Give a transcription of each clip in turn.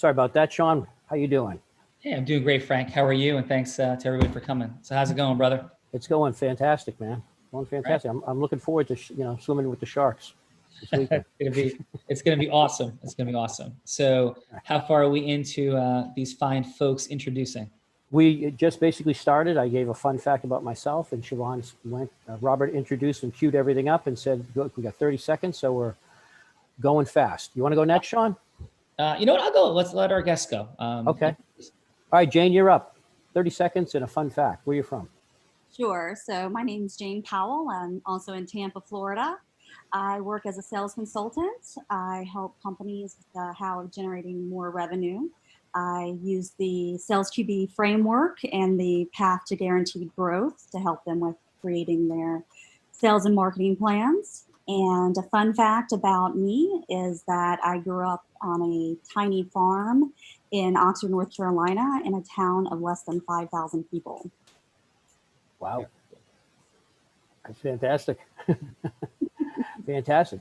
Sorry about that, Sean. How you doing? Hey, I'm doing great, Frank. How are you? And thanks to everybody for coming. So how's it going, brother? It's going fantastic, man. Going fantastic. Right. I'm looking forward to swimming with the sharks this weekend. It's gonna be awesome. It's gonna be awesome. So how far are we into these fine folks introducing? We just basically started. I gave a fun fact about myself, and Siobhan went. Robert introduced and queued everything up and said, "Look, we got 30 seconds, so we're going fast." You want to go next, Sean? You know what? I'll go. Let's let our guests go. Okay. All right, Jane, you're up. 30 seconds and a fun fact. Where are you from? Sure. So my name is Jane Powell. I'm also in Tampa, Florida. I work as a sales consultant. I help companies with how of generating more revenue. I use the Sales QB framework and the path to guaranteed growth to help them with creating their sales and marketing plans. And a fun fact about me is that I grew up on a tiny farm in Oxford, North Carolina, in a town of less than 5,000 people. Wow. That's fantastic. Fantastic.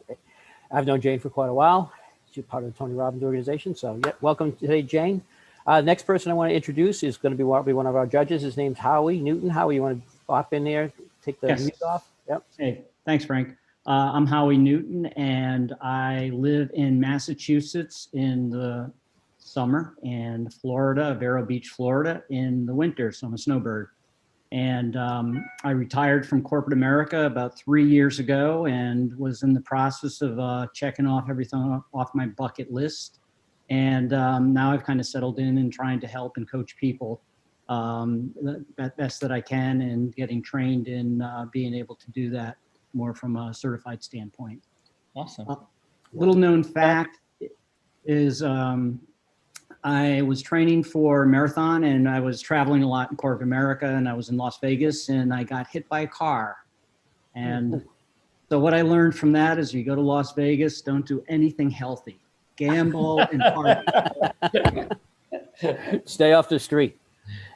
I've known Jane for quite a while. She's part of the Tony Robbins organization. So yeah, welcome today, Jane. Next person I want to introduce is going to be one of our judges. His name's Howie Newton. Howie, you want to pop in there, take the mute off? Yep. Hey, thanks, Frank. I'm Howie Newton, and I live in Massachusetts in the summer and Florida, Vero Beach, Florida in the winter. So I'm a snowbird. And I retired from corporate America about 3 years ago and was in the process of checking off everything off my bucket list. And now I've kind of settled in and trying to help and coach people best that I can, and getting trained in being able to do that more from a certified standpoint. Awesome. Little known fact is I was training for marathon, and I was traveling a lot in corporate America, and I was in Las Vegas, and I got hit by a car. And so what I learned from that is, you go to Las Vegas, don't do anything healthy. Gamble and party. Stay off the street.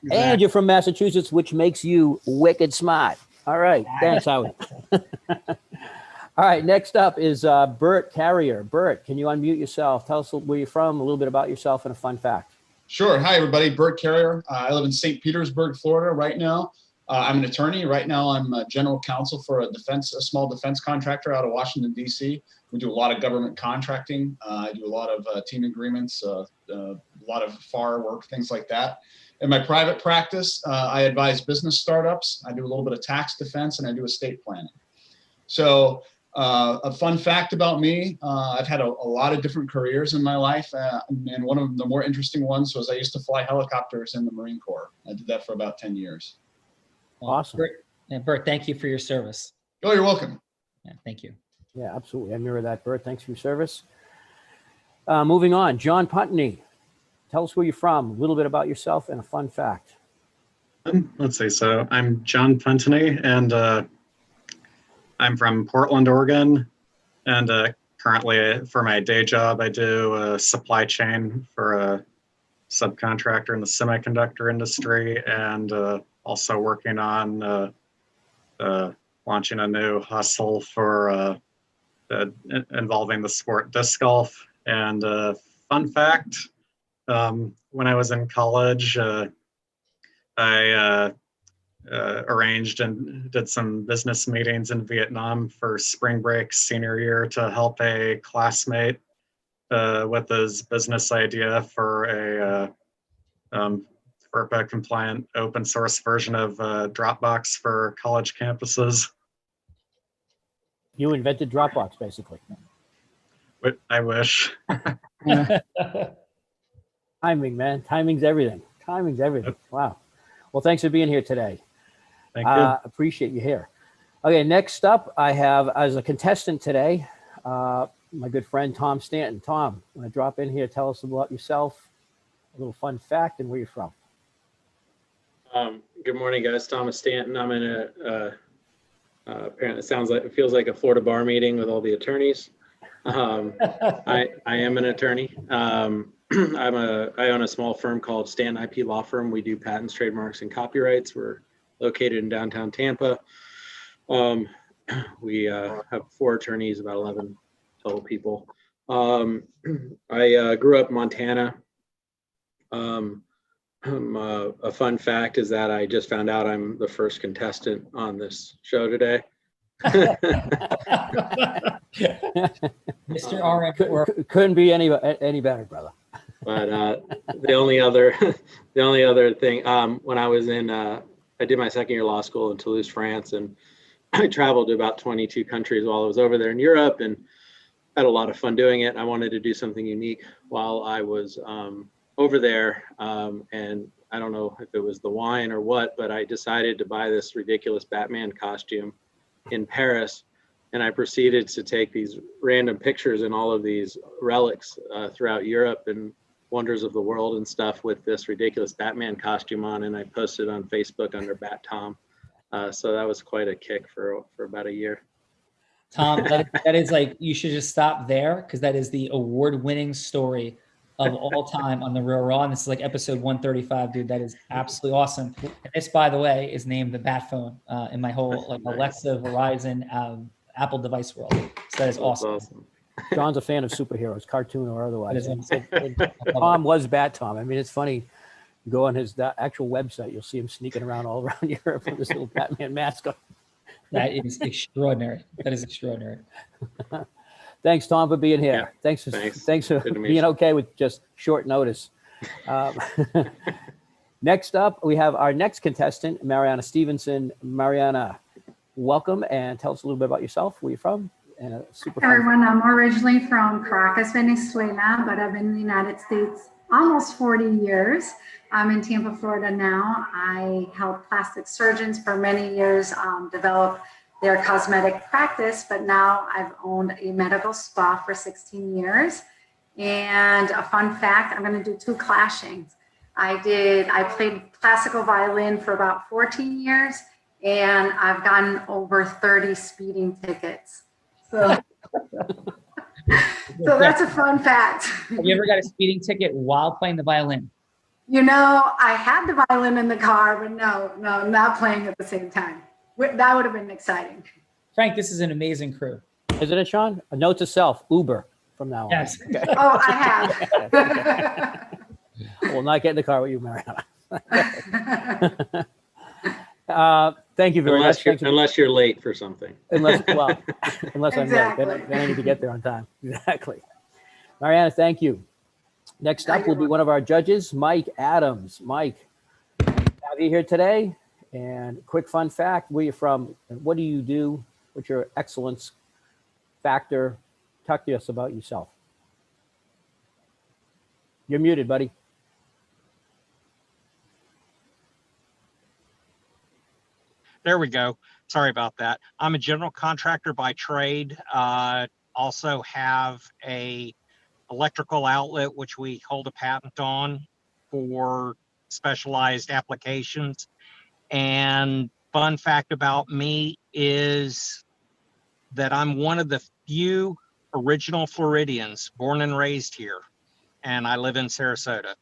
Exactly. And you're from Massachusetts, which makes you wicked smart. All right. Thanks, Howie. All right. Next up is Bert Carrier. Bert, can you unmute yourself? Tell us where you're from, a little bit about yourself, and a fun fact. Sure. Hi, everybody. Bert Carrier. I live in St. Petersburg, Florida right now. I'm an attorney. Right now, I'm a general counsel for a small defense contractor out of Washington, D.C. We do a lot of government contracting. I do a lot of team agreements, a lot of FAR work, things like that. In my private practice, I advise business startups. I do a little bit of tax defense, and I do estate planning. So a fun fact about me, I've had a lot of different careers in my life. And one of the more interesting ones was I used to fly helicopters in the Marine Corps. I did that for about 10 years. Awesome. Bert, thank you for your service. Oh, you're welcome. Yeah, thank you. Yeah, absolutely. I mirror that, Bert. Thanks for your service. Moving on, John Puntney. Tell us where you're from, a little bit about yourself, and a fun fact. Let's see. So I'm John Puntney, and I'm from Portland, Oregon. And currently, for my day job, I do supply chain for a subcontractor in the semiconductor industry, and also working on launching a new hustle for involving the sport disc golf. And fun fact, when I was in college, I arranged and did some business meetings in Vietnam for spring break senior year to help a classmate with his business idea for a FERPA compliant open source version of Dropbox for college campuses. You invented Dropbox, basically. But I wish. Timing, man. Timing's everything. Timing's everything. Wow. Well, thanks for being here today. Thank you. Appreciate you here. Okay, next up, I have as a contestant today, my good friend Tom Stanton. Tom, want to drop in here, tell us about yourself, a little fun fact, and where you're from. Good morning, guys. Thomas Stanton. I'm in a apparently it feels like a Florida bar meeting with all the attorneys. I am an attorney. I own a small firm called Stanton IP Law Firm. We do patents, trademarks, and copyrights. We're located in downtown Tampa. We have 4 attorneys, about 11 total people. I grew up in Montana, A fun fact is that I just found out I'm the first contestant on this show today. Mr. Orange, Couldn't be any better, brother. But the only other thing, when I was in, I did my second year law school in Toulouse, France, and I traveled to about 22 countries while I was over there in Europe, and had a lot of fun doing it. I wanted to do something unique while I was over there, and I don't know if it was the wine or what, but I decided to buy this ridiculous Batman costume in Paris, and I proceeded to take these random pictures in all of these relics throughout Europe and wonders of the world and stuff with this ridiculous Batman costume on, and I posted on Facebook under Bat Tom. So that was quite a kick for about a year. Tom, that is like, you should just stop there, because that is the award-winning story of all time on The Real Raw. And this is like episode 135, dude. That is absolutely awesome. And this, by the way, is named the Bat Phone in my whole like Alexa, Verizon, Apple device world. So that is awesome. John's a fan of superheroes, cartoon or otherwise. That is And Tom was Bat Tom. I mean, it's funny. You go on his actual website, you'll see him sneaking around all around Europe with this little Batman mask on. That is extraordinary. That is extraordinary. Thanks, Tom, for being here. Yeah, Thanks for being okay with just short notice. Next up, we have our next contestant, Mariana Stevenson. Mariana, welcome, and tell us a little bit about yourself, where you're from, and a super fun. Everyone, I'm originally from Caracas, Venezuela, but I've been in the United States almost 40 years. I'm in Tampa, Florida now. I helped plastic surgeons for many years develop their cosmetic practice, but now I've owned a medical spa for 16 years. And a fun fact, I'm going to do two clashings. I played classical violin for about 14 years, and I've gotten over 30 speeding tickets. So, so that's a fun fact. Have you ever got a speeding ticket while playing the violin? You know, I had the violin in the car, but no, not playing at the same time. That would have been exciting. Frank, this is an amazing crew. Isn't it, Sean? A note to self, Uber from now on. Yes. Okay. Oh, I have. We'll not get in the car with you, Mariana. Thank you very much. Unless you're late for something. Unless I'm late, Exactly. then I need to get there on time. Exactly. Mariana, thank you. Next up will be one of our judges, Mike Adams. Mike, have you here today? And quick fun fact, where you from? And what do you do? What's your excellence factor? Talk to us about yourself. You're muted, buddy. There we go. Sorry about that. I'm a general contractor by trade. Also have a electrical outlet, which we hold a patent on for specialized applications. And fun fact about me is that I'm one of the few original Floridians, born and raised here. And I live in Sarasota.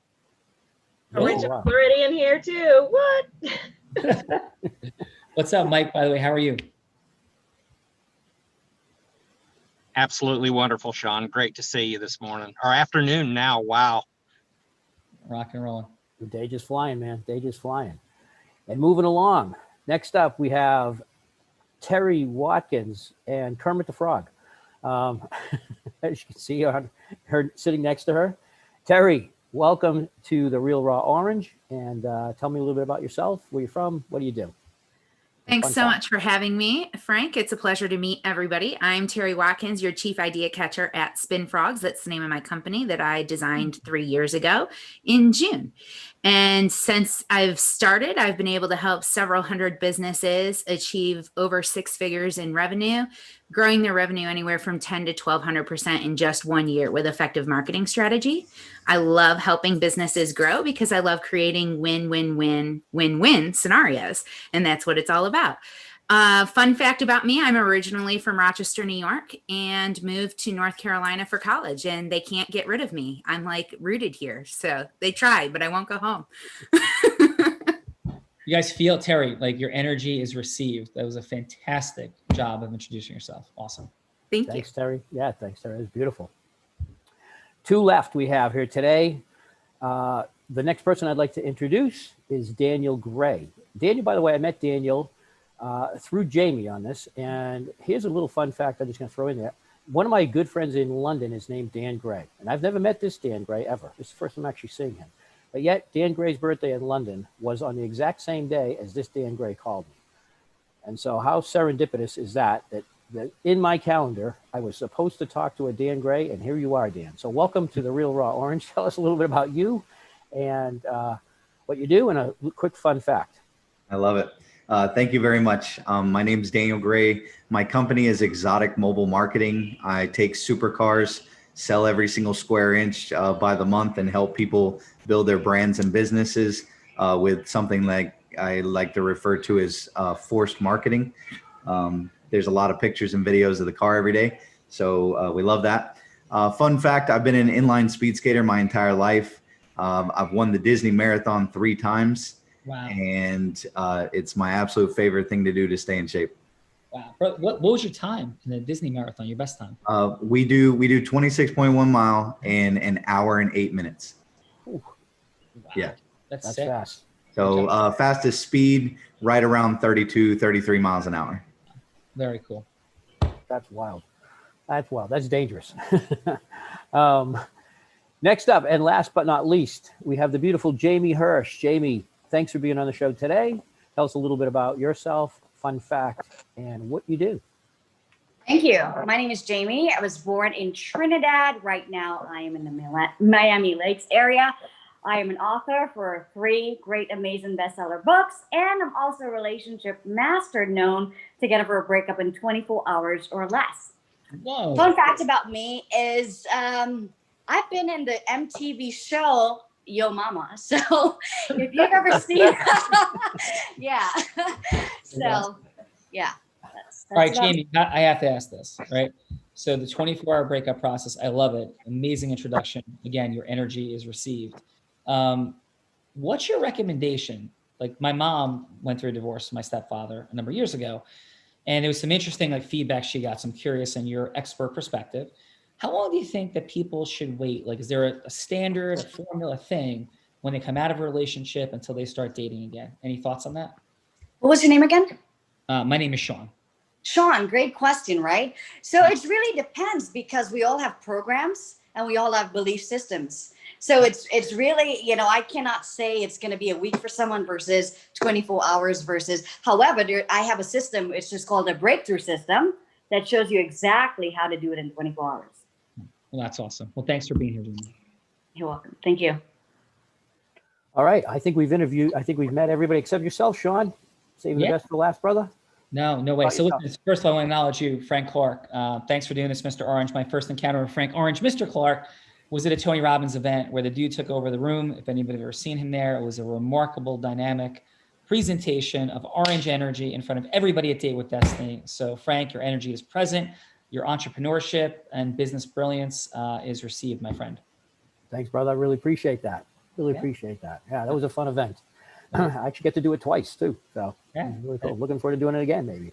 Original Floridian here too. What? What's up, Mike, by the way? How are you? Absolutely wonderful, Sean. Great to see you this morning or afternoon now. Wow. Rock and rolling. The day just flying, man. Day just flying. And moving along. Next up, we have Terry Watkins and Kermit the Frog. As you can see on her sitting next to her. Terry, welcome to the Real Raw Orange. And tell me a little bit about yourself, where you're from, what do you do? Thanks so much for having me, Frank. It's a pleasure to meet everybody. I'm Terry Watkins, your chief idea catcher at Spin Frogs. That's the name of my company that I designed 3 years ago in June. And since I've started, I've been able to help several hundred businesses achieve over 6 figures in revenue, growing their revenue anywhere from 10 to 1,200% in just 1 year with effective marketing strategy. I love helping businesses grow because I love creating win-win-win-win-win scenarios. And that's what it's all about. Fun fact about me, I'm originally from Rochester, New York, and moved to North Carolina for college, and they can't get rid of me. I'm like rooted here. So they tried, but I won't go home. You guys feel, Terry, like your energy is received. That was a fantastic job of introducing yourself. Awesome. Thanks, Terry. Yeah, thanks, Terry. It was beautiful. Two left we have here today. The next person I'd like to introduce is Daniel Gray. Daniel, by the way, I met Daniel through Jamie on this. And here's a little fun fact I'm just going to throw in there. One of my good friends in London is named Dan Gray. And I've never met this Dan Gray ever. This is the first time I'm actually seeing him. But yet, Dan Gray's birthday in London was on the exact same day as this Dan Gray called me. And so how serendipitous is that in my calendar, I was supposed to talk to a Dan Gray, and here you are, Dan. So welcome to the Real Raw Orange. Tell us a little bit about you and what you do, and a quick fun fact. I love it. Thank you very much. My name is Daniel Gray. My company is Exotic Mobile Marketing. I take supercars, sell every single square inch by the month, and help people build their brands and businesses with something like I like to refer to as forced marketing. There's a lot of pictures and videos of the car every day, so we love that. Fun fact, I've been an inline speed skater my entire life. I've won the Disney Marathon 3 times. Wow. And it's my absolute favorite thing to do to stay in shape. Wow. Bro, what was your time in the Disney Marathon, your best time? We do 26.1 mile in an hour and 8 minutes. Ooh. Wow. Yeah. That's fast. So fastest speed, right around 32, 33 miles an hour. Very cool. That's wild. That's wild. That's dangerous. Next up, and last but not least, we have the beautiful Jamie Hirsch. Jamie, thanks for being on the show today. Tell us a little bit about yourself, fun fact, and what you do. Thank you. My name is Jamie. I was born in Trinidad. Right now, I am in the Miami Lakes area. I am an author for 3 great, amazing bestseller books, and I'm also a relationship master known to get over a breakup in 24 hours or less. Whoa. Fun fact about me is I've been in the MTV show Yo Mama. So if you've ever seen yeah. So yeah. That's all right, Jamie, I have to ask this, right? So the 24-hour breakup process, I love it. Amazing introduction. Again, your energy is received. What's your recommendation? Like my mom went through a divorce with my stepfather a number of years ago, and there was some interesting feedback she got. So I'm curious in your expert perspective. How long do you think that people should wait? Like, is there a standard, a formula thing when they come out of a relationship until they start dating again? Any thoughts on that? What was your name again? My name is Sean. Sean, great question, right? So it really depends because we all have programs and we all have belief systems. So it's really, I cannot say it's going to be a week for someone versus 24 hours versus, however, I have a system, it's just called a breakthrough system that shows you exactly how to do it in 24 hours. Well, that's awesome. Well, thanks for being here, Jamie. You're welcome. Thank you. All right. I think we've met everybody except yourself, Sean. Saving the best for last, brother. No way. So listen, first of all, I want to acknowledge you, Frank Clark. Thanks for doing this, Mr. Orange. My first encounter with Frank Orange, Mr. Clark, was at a Tony Robbins event where the dude took over the room. If anybody ever seen him there, it was a remarkable, dynamic presentation of orange energy in front of everybody at Date with Destiny. So Frank, your energy is present. Your entrepreneurship and business brilliance is received, my friend. Thanks, brother. I really appreciate that. Appreciate that. Yeah, that was a fun event. I actually get to do it twice too. So yeah, really cool. Looking forward to doing it again, maybe.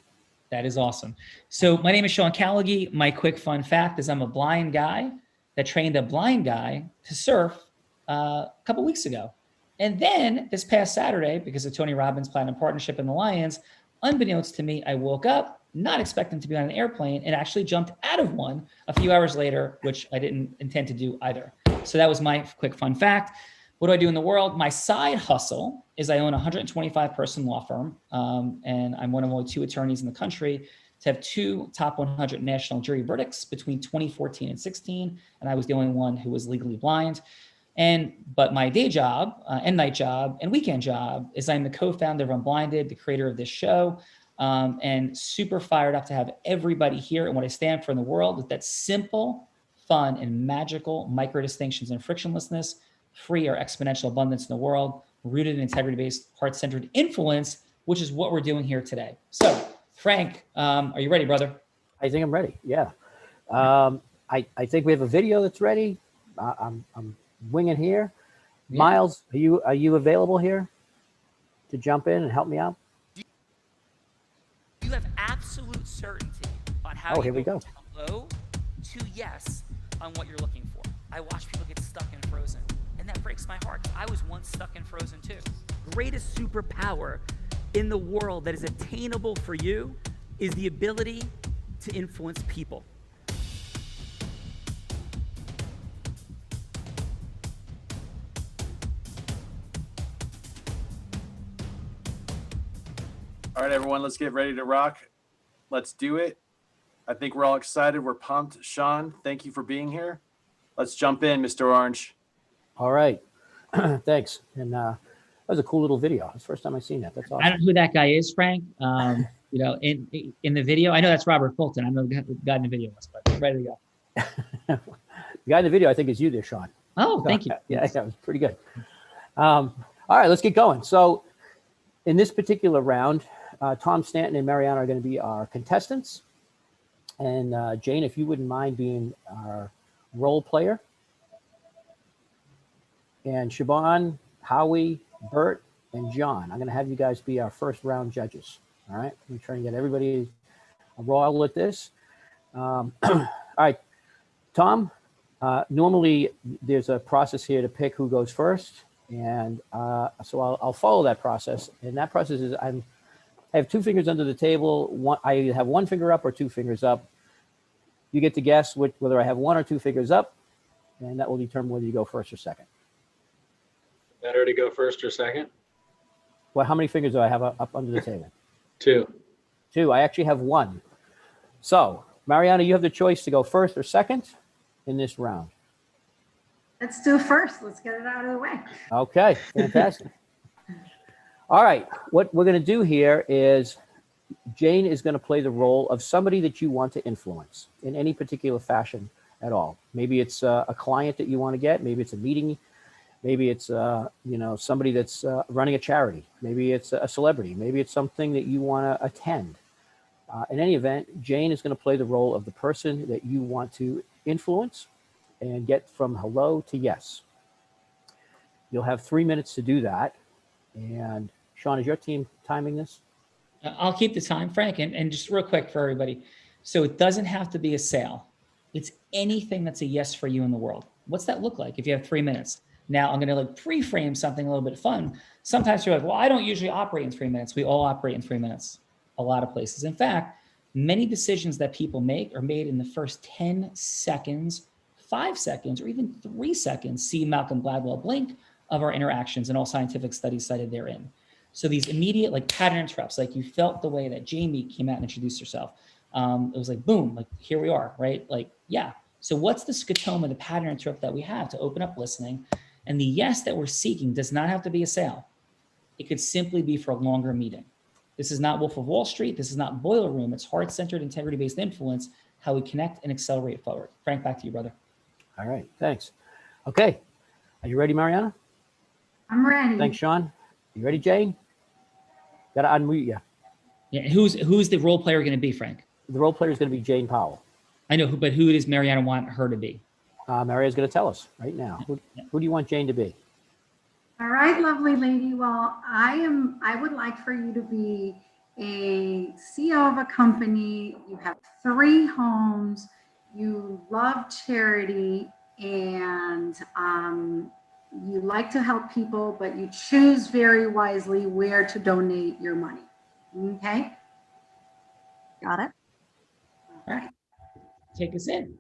That is awesome. So my name is Sean Callagy. My quick fun fact is I'm a blind guy that trained a blind guy to surf a couple weeks ago. And then this past Saturday, because of Tony Robbins Platinum Partnership and the Lions, unbeknownst to me, I woke up not expecting to be on an airplane and actually jumped out of one a few hours later, which I didn't intend to do either. So that was my quick fun fact. What do I do in the world? My side hustle is I own a 125-person law firm, and I'm one of only 2 attorneys in the country to have 2 top 100 national jury verdicts between 2014 and 16, and I was the only one who was legally blind. But my day job and night job and weekend job is I'm the co-founder of Unblinded, the creator of this show, and super fired up to have everybody here. And what I stand for in the world is that simple, fun, and magical micro distinctions and frictionlessness, free or exponential abundance in the world, rooted in integrity-based, heart-centered influence, which is what we're doing here today. So, Frank, are you ready, brother? I think I'm ready. Yeah. I think we have a video that's ready. I'm winging here. Yeah. Miles, are you available here to jump in and help me out? You have absolute certainty on how here we go. Hello to yes on what you're looking for. I watch people get stuck and frozen, and that breaks my heart. I was once stuck in Frozen too. Greatest superpower in the world that is attainable for you is the ability to influence people. All right, everyone, let's get ready to rock. Let's do it. I think we're all excited. We're pumped. Sean, thank you for being here. Let's jump in, Mr. Orange. All right. Thanks. And that was a cool little video. It's the first time I've seen that. That's awesome. I don't know who that guy is, Frank. You know, in the video, I know that's Robert Fulton. I know the guy in the video was, but ready to go. The guy in the video, I think, is you there, Sean. Oh, thank you. Yeah, that was pretty good. All right, let's get going. So in this particular round, Tom Stanton and Mariana are going to be our contestants. And Jane, if you wouldn't mind being our role player. And Siobhan, Howie, Bert, and John, I'm going to have you guys be our first round judges. All right, we're trying to get everybody a roll at this. All right, Tom, normally there's a process here to pick who goes first. And so I'll follow that process. And that process is I have two fingers under the table. I either have one finger up or two fingers up. You get to guess whether I have one or two fingers up, and that will determine whether you go first or second. Better to go first or second? Well, how many fingers do I have up under the table? Two. Two. I actually have one. So, Mariana, you have the choice to go first or second in this round. Let's do first. Let's get it out of the way. Okay, fantastic. All right, what we're going to do here is Jane is going to play the role of somebody that you want to influence in any particular fashion at all. Maybe it's a client that you want to get. Maybe it's a meeting. Maybe it's somebody that's running a charity. Maybe it's a celebrity. Maybe it's something that you want to attend. In any event, Jane is going to play the role of the person that you want to influence and get from hello to yes. You'll have 3 minutes to do that. And Sean, is your team timing this? I'll keep the time, Frank, and just real quick for everybody. So it doesn't have to be a sale. It's anything that's a yes for you in the world. What's that look like if you have 3 minutes? Now I'm going to pre-frame something a little bit fun. Sometimes you're like, well, I don't usually operate in 3 minutes. We all operate in 3 minutes, a lot of places. In fact, many decisions that people make are made in the first 10 seconds, 5 seconds, or even 3 seconds. See Malcolm Gladwell blink of our interactions and all scientific studies cited therein. So these immediate pattern interrupts, you felt the way that Jamie came out and introduced herself. It was boom, here we are, right? Yeah. So what's the scotoma, the pattern interrupt that we have to open up listening? And the yes that we're seeking does not have to be a sale. It could simply be for a longer meeting. This is not Wolf of Wall Street. This is not Boiler Room. It's heart-centered, integrity-based influence, how we connect and accelerate forward. Frank, back to you, brother. All right, thanks. Okay, are you ready, Mariana? I'm ready. Thanks, Sean. You ready, Jane? Got to unmute you. Yeah, who's the role player going to be, Frank? The role player is going to be Jane Powell. I know, but who does Mariana want her to be? Mariana's going to tell us right now. Who do you want Jane to be? All right, lovely lady. Well, I would like for you to be a CEO of a company. You have 3 homes. You love charity, and you like to help people, but you choose very wisely where to donate your money. Okay? Got it. All right. Take us in.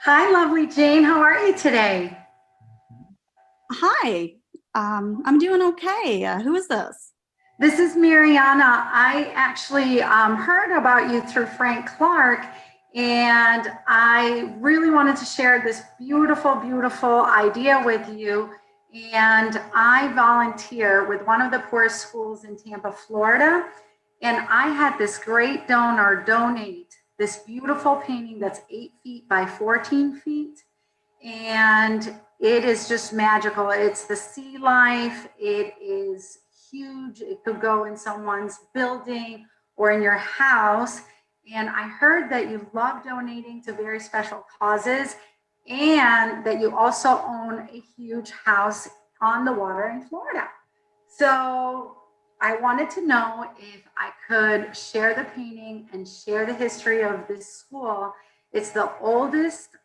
Hi, lovely Jane. How are you today? Hi. I'm doing okay. Who is this? This is Mariana. I actually heard about you through Frank Clark, and I really wanted to share this beautiful, beautiful idea with you. And I volunteer with one of the poorest schools in Tampa, Florida. And I had this great donor donate this beautiful painting that's 8 feet by 14 feet. And it is just magical. It's the sea life. It is huge. It could go in someone's building or in your house. And I heard that you love donating to very special causes and that you also own a huge house on the water in Florida. So I wanted to know if I could share the painting and share the history of this school. It's the oldest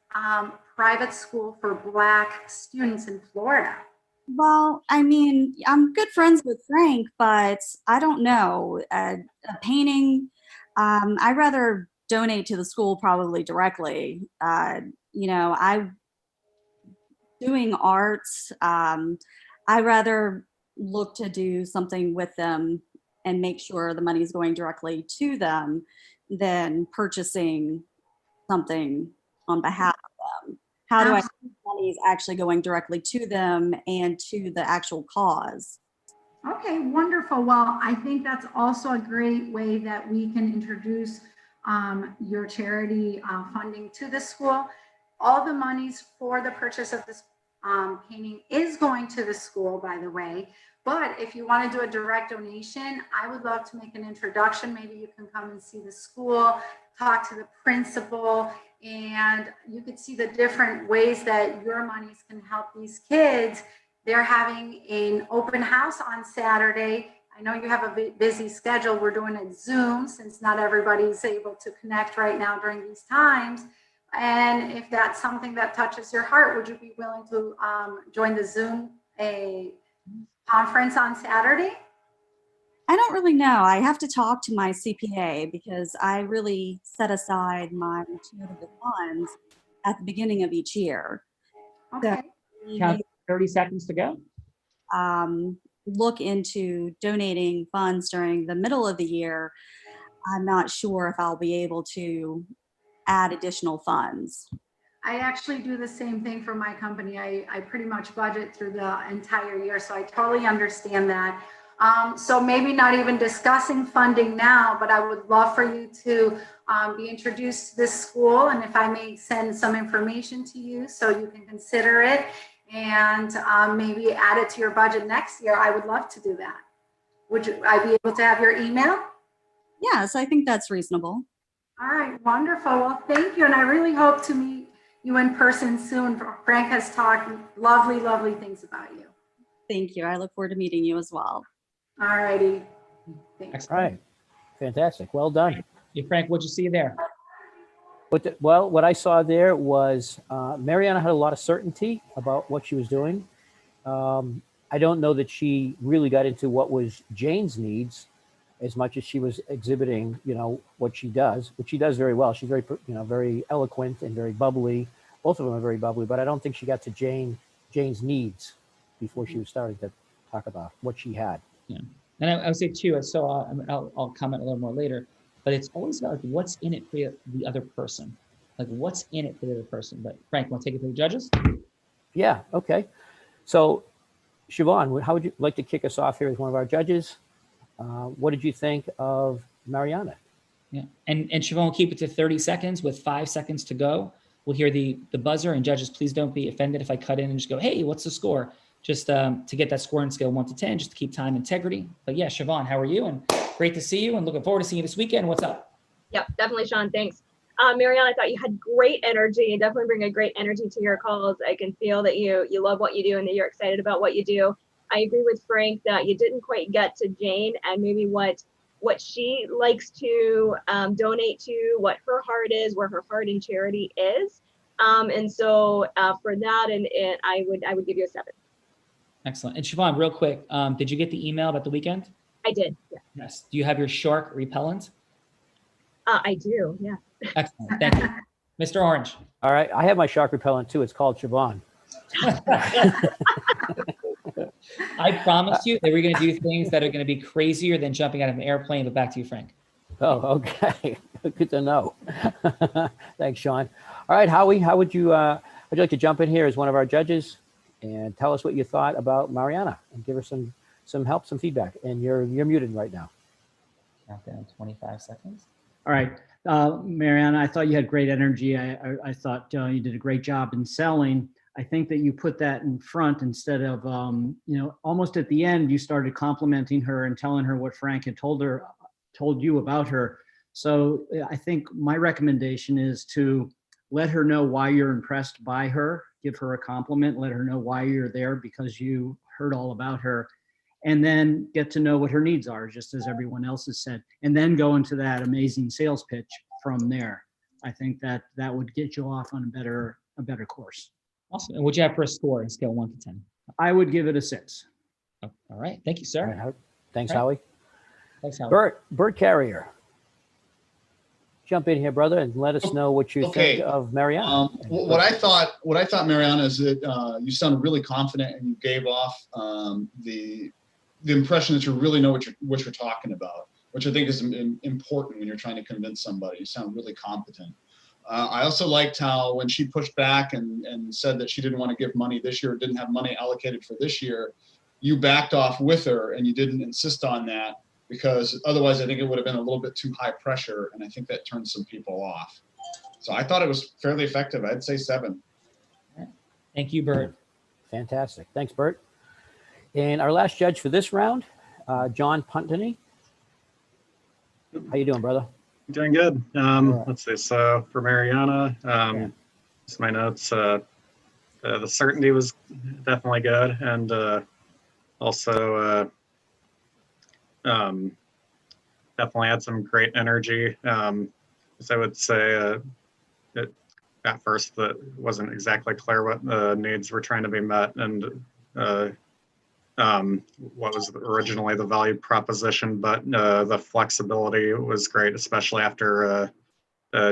private school for Black students in Florida? Well, I mean, I'm good friends with Frank, but I don't know. A painting, I'd rather donate to the school probably directly. I doing arts. I'd rather look to do something with them and make sure the money is going directly to them than purchasing something on behalf of them. How do I see money is actually going directly to them and to the actual cause? Okay, wonderful. Well, I think that's also a great way that we can introduce your charity funding to the school. All the monies for the purchase of this painting is going to the school, by the way. But if you want to do a direct donation, I would love to make an introduction. Maybe you can come and see the school, talk to the principal, and you could see the different ways that your monies can help these kids. They're having an open house on Saturday. I know you have a busy schedule. We're doing it Zoom since not everybody's able to connect right now during these times. And if that's something that touches your heart, would you be willing to join the Zoom conference on Saturday? I don't really know. I have to talk to my CPA because I really set aside my charitable funds at the beginning of each year. Okay. Count 30 seconds to go. Look into donating funds during the middle of the year. I'm not sure if I'll be able to add additional funds. I actually do the same thing for my company. I pretty much budget through the entire year, so I totally understand that. So maybe not even discussing funding now, but I would love for you to be introduced to this school, and if I may send some information to you so you can consider it and maybe add it to your budget next year, I would love to do that. Would I be able to have your email? Yes, I think that's reasonable. All right, wonderful. Well, thank you, and I really hope to meet you in person soon. Frank has talked lovely, lovely things about you. Thank you. I look forward to meeting you as well. All righty. Thanks. All right. Fantastic. Well done. Yeah, Frank, what'd you see there? What I saw there was Mariana had a lot of certainty about what she was doing. I don't know that she really got into what was Jane's needs as much as she was exhibiting, what she does, which she does very well. She's very, very eloquent and very bubbly. Both of them are very bubbly, but I don't think she got to Jane's needs before she was starting to talk about what she had. Yeah, and I would say too. So I'll comment a little more later, but it's always about what's in it for the other person, like what's in it for the other person. But Frank, want to take it to the judges? Yeah. Okay. So, Siobhan, how would you like to kick us off here as one of our judges? What did you think of Mariana? Yeah, and Siobhan will keep it to 30 seconds with 5 seconds to go. We'll hear the buzzer, and judges, please don't be offended if I cut in and just go, hey, what's the score? Just to get that scoring scale 1 to 10, just to keep time integrity. But yeah, Siobhan, how are you? And great to see you and looking forward to seeing you this weekend. What's up? Yep, definitely, Sean. Thanks. Mariana, I thought you had great energy. You definitely bring a great energy to your calls. I can feel that you love what you do and that you're excited about what you do. I agree with Frank that you didn't quite get to Jane and maybe what she likes to donate to, what her heart is, where her heart in charity is. And so for that, and I would give you a 7. Excellent. And Siobhan, real quick, did you get the email about the weekend? I did. Yeah. Yes. Do you have your shark repellent? I do. Yeah. Excellent. Thank you. Mr. Orange. All right. I have my shark repellent too. It's called Siobhan. I promised you that we're going to do things that are going to be crazier than jumping out of an airplane, but back to you, Frank. Oh, okay. Good to know. Thanks, Sean. All right, Howie, how would you like to jump in here as one of our judges and tell us what you thought about Mariana and give her some help, some feedback? And you're muted right now. Countdown 25 seconds. All right. Mariana, I thought you had great energy. I thought you did a great job in selling. I think that you put that in front instead of, almost at the end, you started complimenting her and telling her what Frank had told you about her. So I think my recommendation is to let her know why you're impressed by her, give her a compliment, let her know why you're there because you heard all about her, and then get to know what her needs are, just as everyone else has said, and then go into that amazing sales pitch from there. I think that would get you off on a better a better course. Awesome. And what'd you have for a score on a scale 1 to 10? I would give it a 6. Oh, all right. Thank you, sir. All right, thanks, All right. Howie. Thanks, Howie. Bert Carrier. Jump in here, brother, and let us know what you Okay. think of Mariana. What I thought, Mariana, is that you sounded really confident and you gave off the impression that you really know what you're talking about, which I think is important when you're trying to convince somebody. You sound really competent. I also liked how when she pushed back and said that she didn't want to give money this year, didn't have money allocated for this year, you backed off with her and you didn't insist on that, because otherwise I think it would have been a little bit too high pressure, and I think that turned some people off. So I thought it was fairly effective. I'd say 7. Thank you, Bert. Fantastic. Thanks, Bert. And our last judge for this round, John Puntany. How you doing, brother? Doing good. right. Let's see. So for Mariana, just my notes. The certainty was definitely good, and also definitely had some great energy. So I would say at first that wasn't exactly clear what needs were trying to be met, and what was originally the value proposition, but the flexibility was great, especially after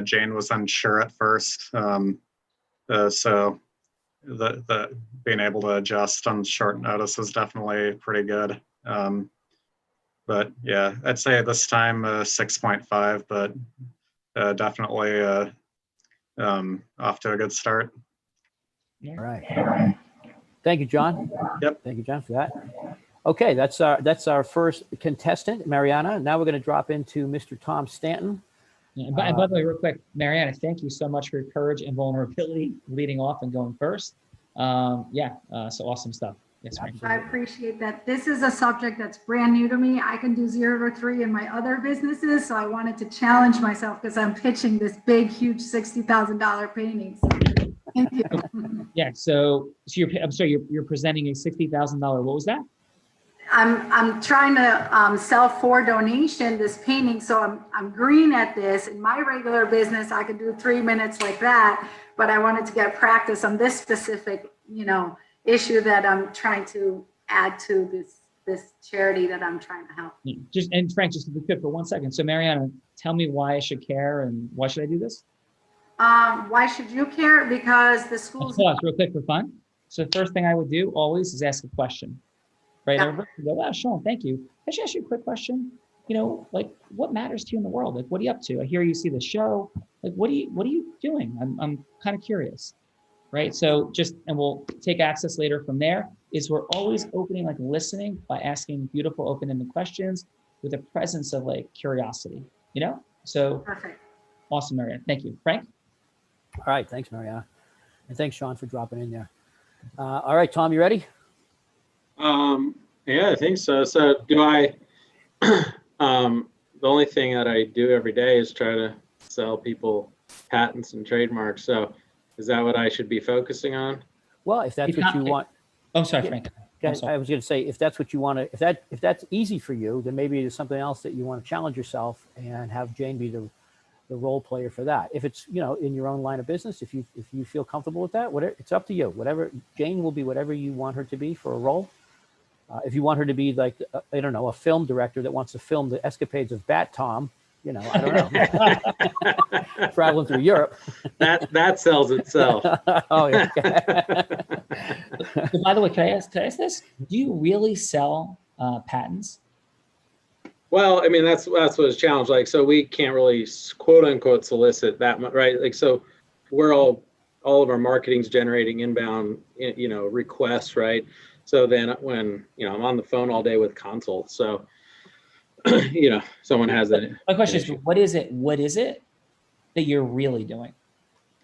Jane was unsure at first. So the being able to adjust on short notice was definitely pretty good. But yeah, I'd say this time 6.5, but definitely off to a good start. All right. Thank you, John. Yep. Thank you, John, for that. Okay, that's our first contestant, Mariana. Now we're going to drop into Mr. Tom Stanton. Yeah, and by the way, real quick, Mariana, thank you so much for your courage and vulnerability leading off and going first. So awesome stuff. Yes, Frank. I appreciate that. This is a subject that's brand new to me. I can do 0 to 3 in my other businesses, so I wanted to challenge myself because I'm pitching this big, huge $60,000 painting. So thank you. Yeah. So I'm sorry, you're presenting a $60,000. What was that? I'm trying to sell for donation this painting, so I'm green at this. In my regular business, I could do 3 minutes like that, but I wanted to get practice on this specific, issue that I'm trying to add to this charity that I'm trying to help. Frank, just to be quick for 1 second. So Mariana, tell me why I should care and why should I do this? Why should you care? Because the schools. Pause real quick for fun. So the first thing I would do always is ask a question. Right? Yeah. Everybody go, wow, Sean, thank you. I should ask you a quick question. What matters to you in the world? Like, what are you up to? I hear you see the show. Like, what are you doing? I'm kind of curious. Right. So and we'll take access later from there, is we're always opening, like listening by asking beautiful, open-ended questions with a presence of like curiosity, So perfect. Awesome, Mariana. Thank you. Frank? All right. Thanks, Mariana. And thanks, Sean, for dropping in there. All right, Tom, you ready? Yeah, I think so. So do I, the only thing that I do every day is try to sell people patents and trademarks. So is that what I should be focusing on? Well, if that's what you want. I'm sorry, Frank. I was going to say, if that's what you want to, if that's easy for you, then maybe there's something else that you want to challenge yourself and have Jane be the role player for that. If it's, in your own line of business, if you feel comfortable with that, whatever, it's up to you. Whatever, Jane will be whatever you want her to be for a role. If you want her to be like, I don't know, a film director that wants to film the escapades of Bat Tom, I don't know, traveling through Europe. That sells itself. Oh, yeah. So by the way, can I ask this? Do you really sell patents? Well, I mean, that's what it's challenged. Like, so we can't really quote unquote solicit that much, right? Like, so we're all of our marketing's generating inbound, requests, right? So then when, I'm on the phone all day with consults. So, someone has that. My question is, what is it that you're really doing?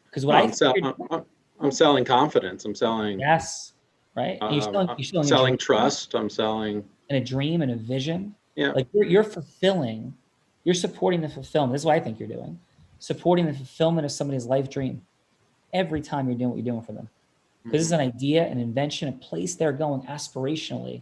Because I'm selling confidence. I'm selling. Yes. Right. You're selling trust. I'm selling. And a dream and a vision. Yeah. Like you're supporting the fulfillment. This is what I think you're doing. Supporting the fulfillment of somebody's life dream every time you're doing what you're doing for them. Because it's an idea, an invention, a place they're going aspirationally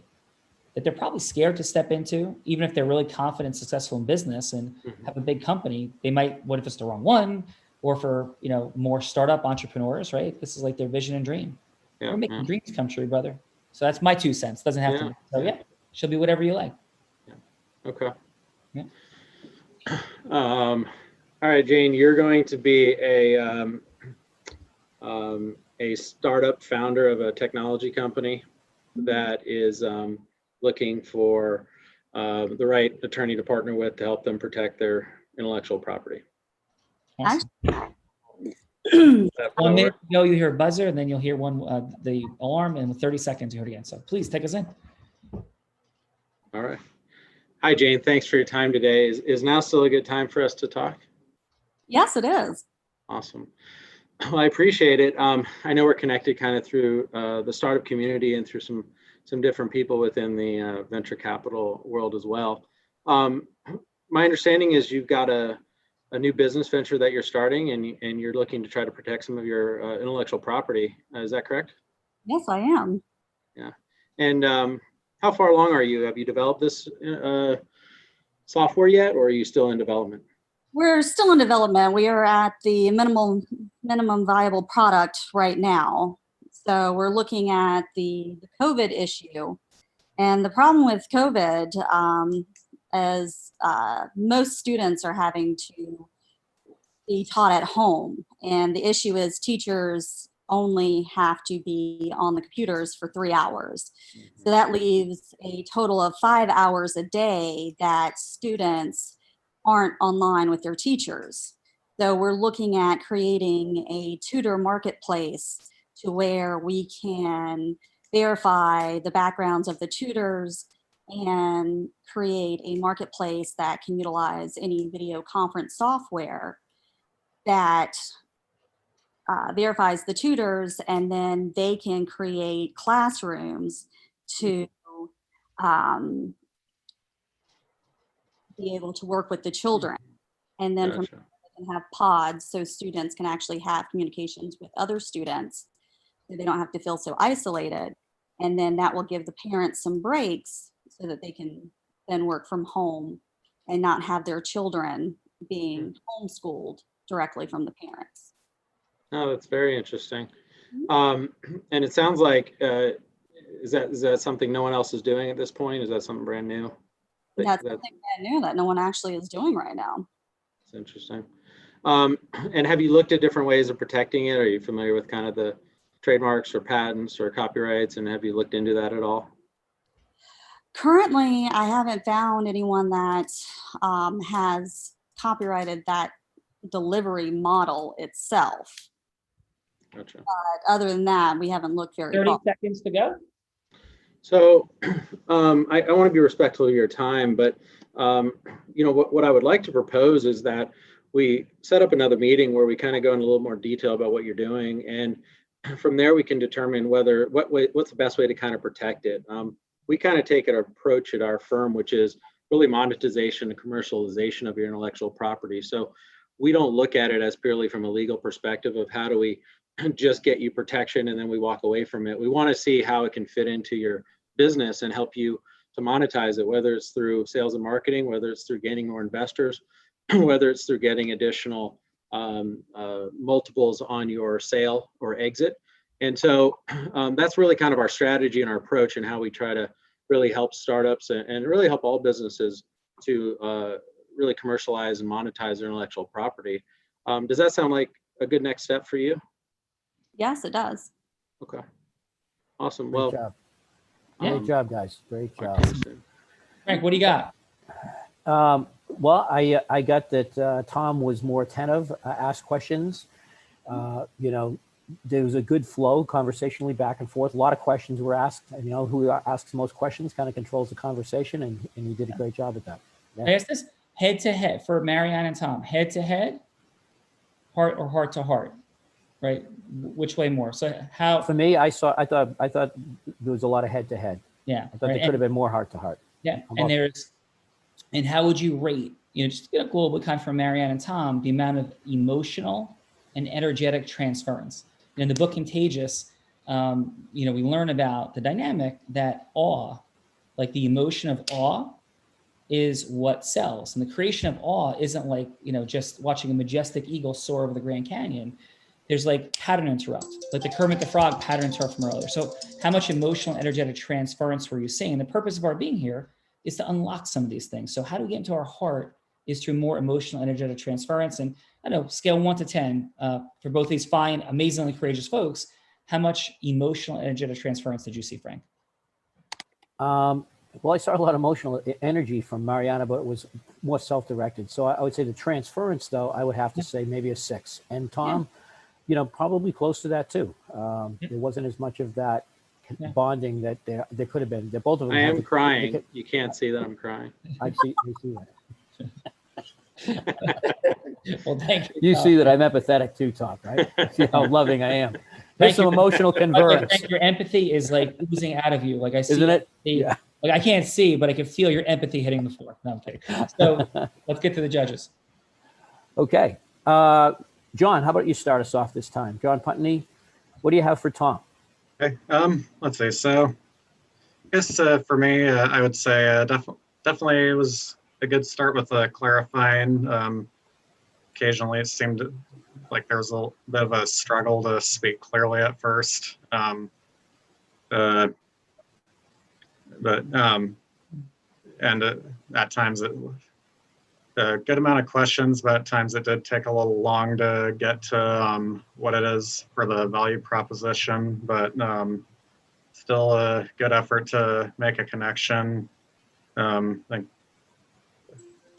that they're probably scared to step into, even if they're really confident, successful in business and have a big company. They might, what if it's the wrong one? or for, you know, more startup entrepreneurs, right? This is like their vision and dream. Yeah, We're making yeah. dreams come true, brother. So that's my 2 cents. Doesn't have to Yeah, be. So yeah. yeah, she'll be whatever you like. Okay. Yeah. All right, Jane, you're going to be a startup founder of a technology company that is looking for the right attorney to partner with to help them protect their intellectual property. Awesome. Is that 1 minute forward? ago, you hear a buzzer, and then you'll hear the alarm, and in 30 seconds, you hear it again. So please take us in. All right. Hi, Jane. Thanks for your time today. Is now still a good time for us to talk? Yes, it is. Awesome. Well, I appreciate it. I know we're connected kind of through the startup community and through some different people within the venture capital world as well. My understanding is you've got a new business venture that you're starting, and you're looking to try to protect some of your intellectual property. Is that correct? Yes, I am. Yeah. And how far along are you? Have you developed this software yet, or are you still in development? We're still in development. We are at the minimum viable product right now. So we're looking at the COVID issue. And the problem with COVID is most students are having to be taught at home. And the issue is teachers only have to be on the computers for 3 hours. So that leaves a total of 5 hours a day that students aren't online with their teachers. So we're looking at creating a tutor marketplace to where we can verify the backgrounds of the tutors and create a marketplace that can utilize any video conference software that verifies the tutors, and then they can create classrooms to be able to work with the children. And then from there, they can have pods so students can actually have communications with other students so they don't have to feel so isolated. And then that will give the parents some breaks so that they can then work from home and not have their children being homeschooled directly from the parents. Oh, that's very interesting. And it sounds like, is that something no one else is doing at this point? Is that something brand new? That's something brand new that no one actually is doing right now. That's interesting. And have you looked at different ways of protecting it? Are you familiar with kind of the trademarks or patents or copyrights, and have you looked into that at all? Currently, I haven't found anyone that has copyrighted that delivery model itself. Gotcha. But other than that, we haven't looked very 30 far. seconds to go. So I want to be respectful of your time, but you know, what I would like to propose is that we set up another meeting where we kind of go into a little more detail about what you're doing, and from there we can determine what's the best way to kind of protect it. We kind of take an approach at our firm, which is really monetization and commercialization of your intellectual property. So we don't look at it as purely from a legal perspective of how do we just get you protection and then we walk away from it. We want to see how it can fit into your business and help you to monetize it, whether it's through sales and marketing, whether it's through gaining more investors, whether it's through getting additional multiples on your sale or exit. And so that's really kind of our strategy and our approach, and how we try to really help startups and really help all businesses to really commercialize and monetize their intellectual property. Does that sound like a good next step for you? Yes, it does. Okay. Awesome. Great Well, job. Great job, guys. Great job. Frank, what do you got? Well, I got that Tom was more attentive, asked questions. You know, there was a good flow conversationally back and forth. A lot of questions were asked. You know, who asks the most questions kind of controls the conversation, and he did a great job at that. Yeah. I asked this head to head for Mariana and Tom. Head to head, heart or heart to heart, right? Which way more? So how? For me, I thought there was a lot of head to head. Yeah, I thought there could have been more heart to heart. Yeah, and how would you rate? You know, just to get a little bit kind of from Mariana and Tom, the amount of emotional and energetic transference. In the book Contagious, you know, we learn about the dynamic that awe, like the emotion of awe, is what sells. And the creation of awe isn't like, just watching a majestic eagle soar over the Grand Canyon. There's like pattern interrupt, like the Kermit the Frog pattern interrupt from earlier. So how much emotional, energetic transference were you seeing? And the purpose of our being here is to unlock some of these things. So how do we get into our heart is through more emotional, energetic transference. And I know, scale 1 to 10, for both these fine, amazingly courageous folks, how much emotional, energetic transference did you see, Frank? Well, I saw a lot of emotional energy from Mariana, but it was more self-directed. So I would say the transference, though, I would have to say maybe a 6. And Tom, probably close to that too. There wasn't as much of that bonding that there could have been. They're both of them. I am crying. You can't see that I'm crying. I see that. Well, thank you. You see that I'm empathetic too, Tom, right? See how loving I am. There's some emotional convergence. Frank, your empathy is like oozing out of you. Like I see, isn't it? Yeah. Like I can't see, but I can feel your empathy hitting the floor. No, I'm kidding. So let's get to the judges. Okay. John, how about you start us off this time? John Putney, what do you have for Tom? Okay. Let's see. So I guess for me, I would say definitely it was a good start with clarifying. Occasionally, it seemed like there was a bit of a struggle to speak clearly at first. And at times a good amount of questions, but at times it did take a little long to get to what it is for the value proposition, but still a good effort to make a connection. I think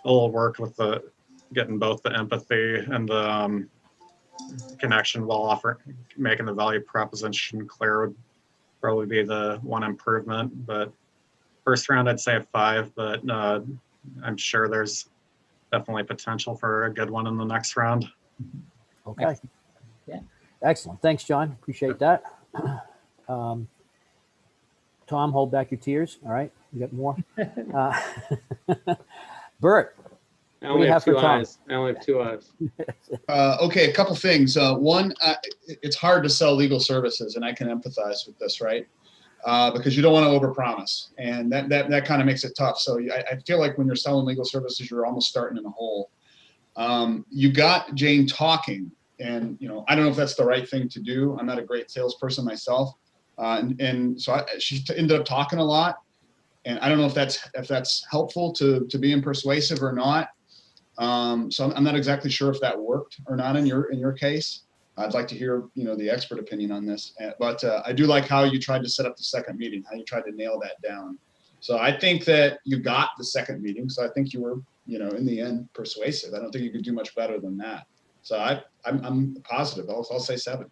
a little work with getting both the empathy and the connection while making the value proposition clear would probably be the one improvement. But first round, I'd say a 5, but I'm sure there's definitely potential for a good one in the next round. Okay. Yeah. Excellent. Thanks, John. Appreciate that. Tom, hold back your tears. All right. You got more? Bert. I only have 2 eyes. I only have 2 eyes. Okay, a couple things. One, it's hard to sell legal services, and I can empathize with this, right? Because you don't want to overpromise, and that kind of makes it tough. So I feel like when you're selling legal services, you're almost starting in a hole. You got Jane talking, and I don't know if that's the right thing to do. I'm not a great salesperson myself, and so she ended up talking a lot, and I don't know if that's helpful to being persuasive or not. So I'm not exactly sure if that worked or not in your case. I'd like to hear, the expert opinion on this, but I do like how you tried to set up the second meeting, how you tried to nail that down. So I think that you got the second meeting. So I think you were, in the end, persuasive. I don't think you could do much better than that. So I'm positive. I'll say 7.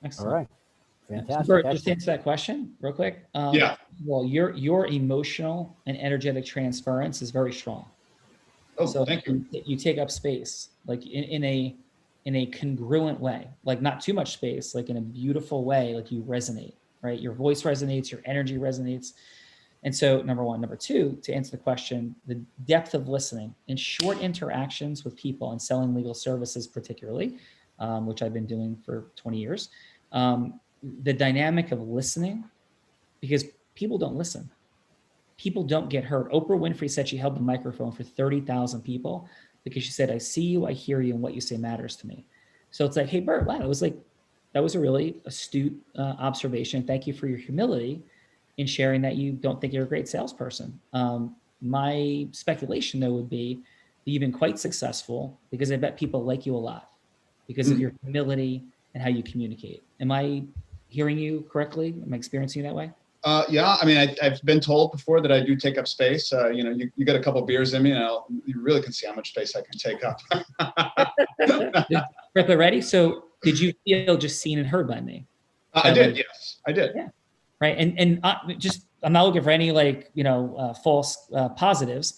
Excellent. All right. Fantastic. Bert, just to answer that question real quick. Yeah. Well, your emotional and energetic transference is very strong. Oh, so thank you. You take up space, like in a congruent way, like not too much space, like in a beautiful way, like you resonate, right? Your voice resonates, your energy resonates. And so number 1, number 2, to answer the question, the depth of listening in short interactions with people and selling legal services particularly, which I've been doing for 20 years, the dynamic of listening, because people don't listen. People don't get heard. Oprah Winfrey said she held the microphone for 30,000 people because she said, I see you, I hear you, and what you say matters to me. So it's like, hey, Bert, wow, that was a really astute observation. Thank you for your humility in sharing that you don't think you're a great salesperson. My speculation, though, would be that you've been quite successful because I bet people like you a lot because of your humility and how you communicate. Am I hearing you correctly? Am I experiencing you that way? Yeah, I mean, I've been told before that I do take up space. You got a couple beers in me, and you really can see how much space I can take up. Ripper, ready? So did you feel just seen and heard by me? I did, yes, I did. Yeah, right. And I'm not looking for any false positives,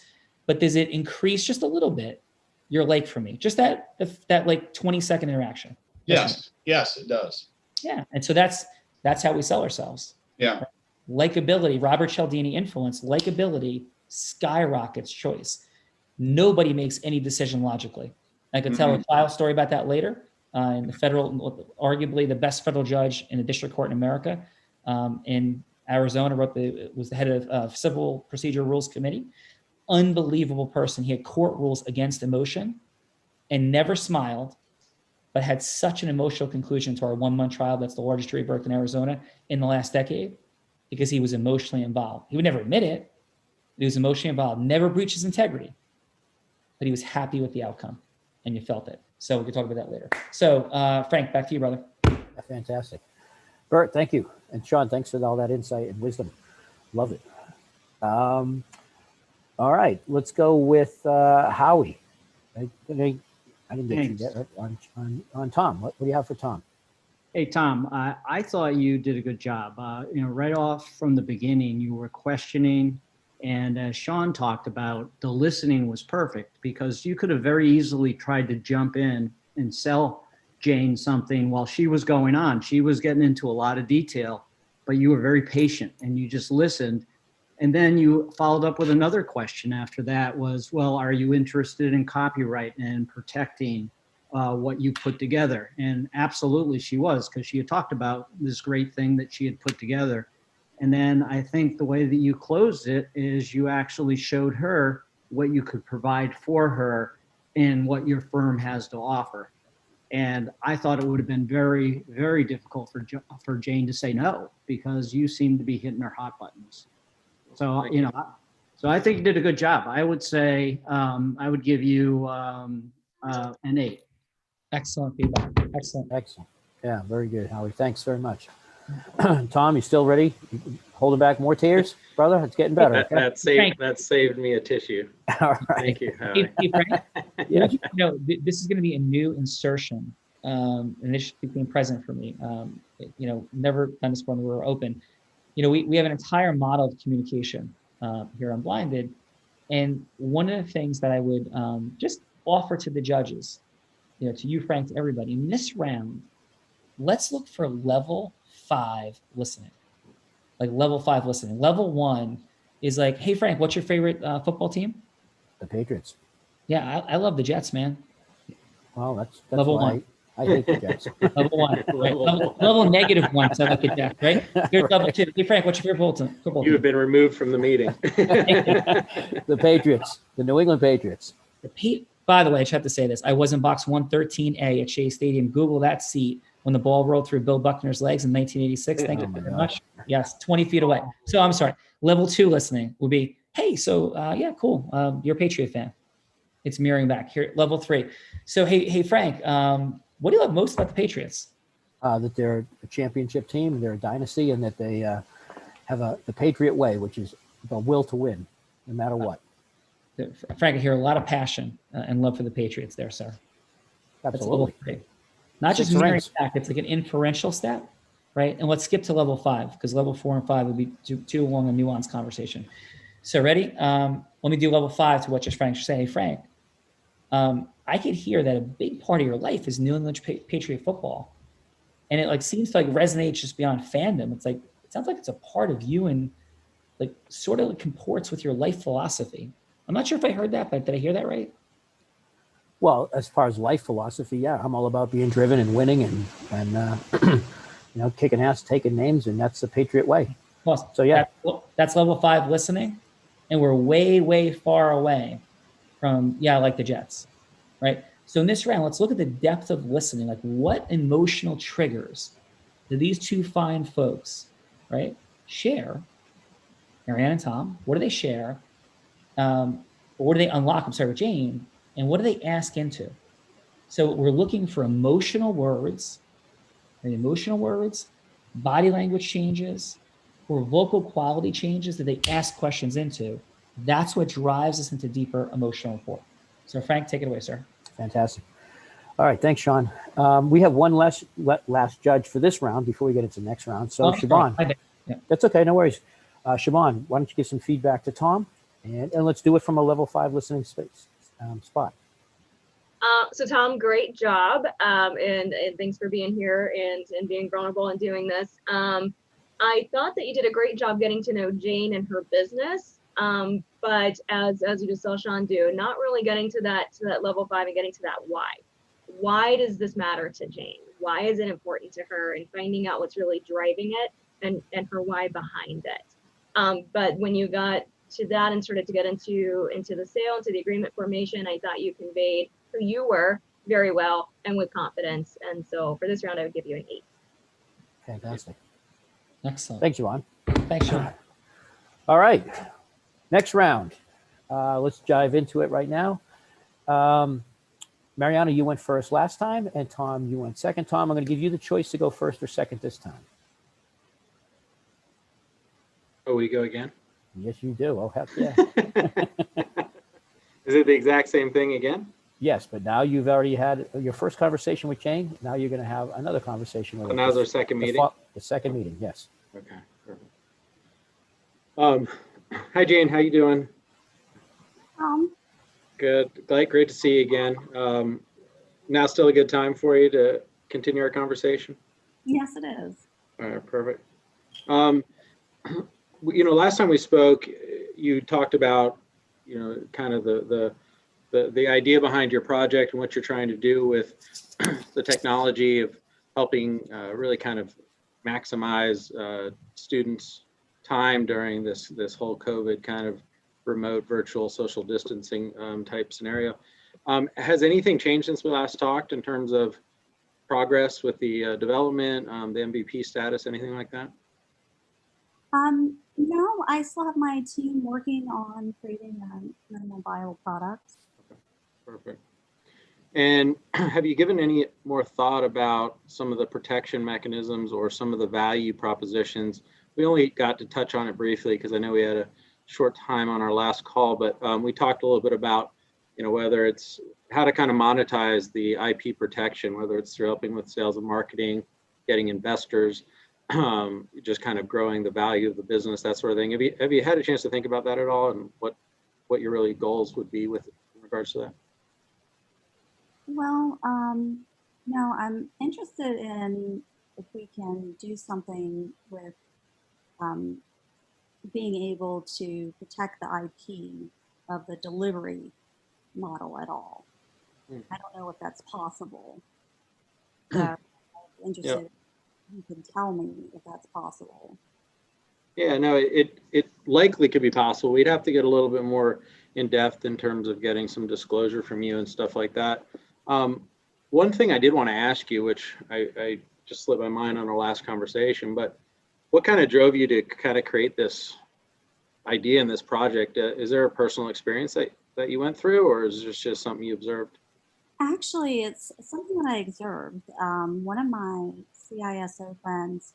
but does it increase just a little bit your like for me? Just that 20-second interaction. Yes, it does. Yeah, and so that's how we sell ourselves. Yeah. Likability, Robert Cialdini influence, likability skyrockets choice. Nobody makes any decision logically. I could tell a trial story about that later. In the arguably the best federal judge in the district court in America, in Arizona, was the head of Civil Procedure Rules Committee. unbelievable person. He had court rules against emotion and never smiled, but had such an emotional conclusion to our 1-month trial. That's the largest jury verdict in Arizona in the last decade, because he was emotionally involved. He would never admit it, but he was emotionally involved, never breached his integrity, but he was happy with the outcome, and you felt it. So we can talk about that later. So Frank, back to you, brother. Fantastic. Bert, thank you. And Sean, thanks for all that insight and wisdom. Love it. All right, let's go with Howie. I didn't get you yet, right? On Tom. What do you have for Tom? Hey, Tom, I thought you did a good job. Right off from the beginning, you were questioning. And as Sean talked about, the listening was perfect, because you could have very easily tried to jump in and sell Jane something while she was going on. She was getting into a lot of detail, but you were very patient and you just listened. And then you followed up with another question after that was, well, are you interested in copyright and protecting what you put together? And absolutely she was, because she had talked about this great thing that she had put together. And then I think the way that you closed it is you actually showed her what you could provide for her and what your firm has to offer. And I thought it would have been very, very difficult for Jane to say no, because you seem to be hitting her hot buttons. So, so I think you did a good job. I would say I would give you an 8. Excellent feedback. Excellent. Yeah, very good, Howie. Thanks very much. Tom, you still ready? Holding back more tears, brother? It's getting better. Okay? That saved me a tissue. All right. Thank you, Howie. Hey, Frank, this is going to be a new insertion, and this should be present for me. Never done this before when we were open. We have an entire model of communication here on Blinded, and one of the things that I would just offer to the judges, to you, Frank, to everybody, in this round, let's look for level 5 listening. Like level 5 listening. Level 1 is like, hey, Frank, what's your favorite football team? The Patriots. Yeah, I love the Jets, man. Well, that's level why 1. I hate the Jets. Level 1. Right? Level negative 1, because I like the Jets, right? Here's level 2. Hey, Frank, what's your favorite football team? You have been removed from the meeting. The Patriots. The New England Patriots. By the way, I just have to say this. I was in box 113A at Shea Stadium. Google that seat when the ball rolled through Bill Buckner's legs in 1986. Thank you very much. Yes, 20 feet away. So I'm sorry. Level 2 listening would be, hey, so yeah, cool. You're a Patriot fan. It's mirroring back here. Level 3. So hey, Frank, what do you love most about the Patriots? That they're a championship team, they're a dynasty, and that they have the Patriot way, which is the will to win, no matter what. Frank, I hear a lot of passion and love for the Patriots there, sir. Absolutely. Not just mirroring back, it's like an inferential step, right? And let's skip to level 5, because level 4 and 5 would be too long a nuanced conversation. So ready? Let me do level 5 to what just Frank said. Hey, Frank, I could hear that a big part of your life is New England Patriot football. And it seems to resonate just beyond fandom. It sounds like it's a part of you and sort of comports with your life philosophy. I'm not sure if I heard that, but did I hear that right? Well, as far as life philosophy, yeah, I'm all about being driven and winning and kicking ass, taking names, and that's the Patriot way. Awesome. So yeah, that's level 5 listening, and we're way, way far away from I like the Jets, right? So in this round, let's look at the depth of listening. Like, what emotional triggers do these two fine folks, right, share? Mariana and Tom, what do they share? What do they unlock? I'm sorry, with Jane, and what do they ask into? So we're looking for emotional words, body language changes, or vocal quality changes that they ask questions into. That's what drives us into deeper emotional rapport. So Frank, take it away, sir. Fantastic. All right, thanks, Sean. We have one last judge for this round before we get into the next round. So Siobhan, that's okay, no worries. Siobhan, why don't you give some feedback to Tom, and let's do it from a level 5 listening spot. So Tom, great job, and thanks for being here and being vulnerable and doing this. I thought that you did a great job getting to know Jane and her business, but as you just saw Sean do, not really getting to that level 5 and getting to that why. Why does this matter to Jane? Why is it important to her, and finding out what's really driving it and her why behind it. But when you got to that and started to get into the sale, into the agreement formation, I thought you conveyed who you were very well and with confidence. And so for this round, I would give you an 8. Fantastic. Excellent. Thanks, Juan. Thanks, Sean. All right. Next round. Let's dive into it right now. Mariana, you went first last time, and Tom, you went second. Tom, I'm going to give you the choice to go first or second this time. Oh, we go again? Yes, you do. Oh, heck yeah. Is it the exact same thing again? Yes, but now you've already had your first conversation with Jane. Now you're going to have another conversation with So her. now's our second meeting? The second meeting, yes. Okay, perfect. Hi, Jane. How you doing? Good. Great to see you again. Now still a good time for you to continue our conversation? Yes, it is. All right, perfect. Last time we spoke, you talked about, kind of the idea behind your project and what you're trying to do with the technology of helping really kind of maximize students' time during this whole COVID kind of remote virtual social distancing type scenario. Has anything changed since we last talked in terms of progress with the development, the MVP status, anything like that? No, I still have my team working on creating a minimal viable product. Okay, perfect. And have you given any more thought about some of the protection mechanisms or some of the value propositions? We only got to touch on it briefly because I know we had a short time on our last call, but we talked a little bit about, whether it's how to kind of monetize the IP protection, whether it's through helping with sales and marketing, getting investors, just kind of growing the value of the business, that sort of thing. Have you had a chance to think about that at all, and what your really goals would be with in regards to that? Well, no, I'm interested in if we can do something with being able to protect the IP of the delivery model at all. I don't know if that's possible. So I'm interested if you can tell me if that's possible. Yeah, no, it likely could be possible. We'd have to get a little bit more in depth in terms of getting some disclosure from you and stuff like that. One thing I did want to ask you, which I just slipped my mind on our last conversation, but what kind of drove you to kind of create this idea in this project? Is there a personal experience that you went through, or is this just something you observed? Actually, it's something that I observed. One of my CISO friends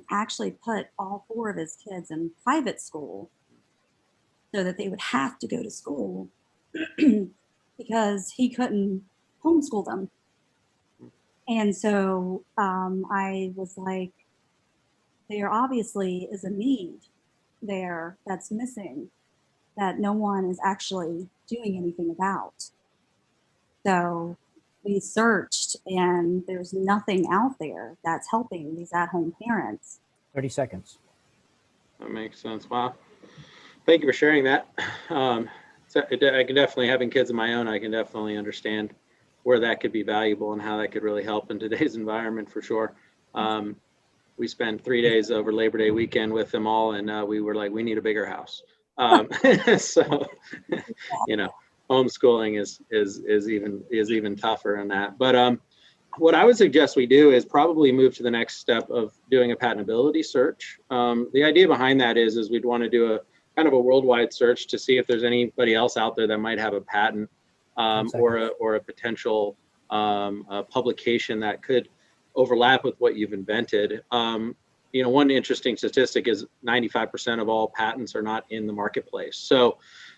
actually put all 4 of his kids in private school so that they would have to go to school because he couldn't homeschool them. And so I was like, there obviously is a need there that's missing that no one is actually doing anything about. So we searched and there's nothing out there that's helping these at-home parents. 30 seconds. That makes sense. Wow. Thank you for sharing that. So I can definitely, having kids of my own, I can definitely understand where that could be valuable and how that could really help in today's environment for sure. We spent 3 days over Labor Day weekend with them all, and we were like, we need a bigger house. So, homeschooling is even tougher on that. But what I would suggest we do is probably move to the next step of doing a patentability search. The idea behind that is we'd want to do a kind of a worldwide search to see if there's anybody else out there that might have a patent or a potential publication that could overlap with what you've invented. One interesting statistic is 95% of all patents are not in the marketplace. So,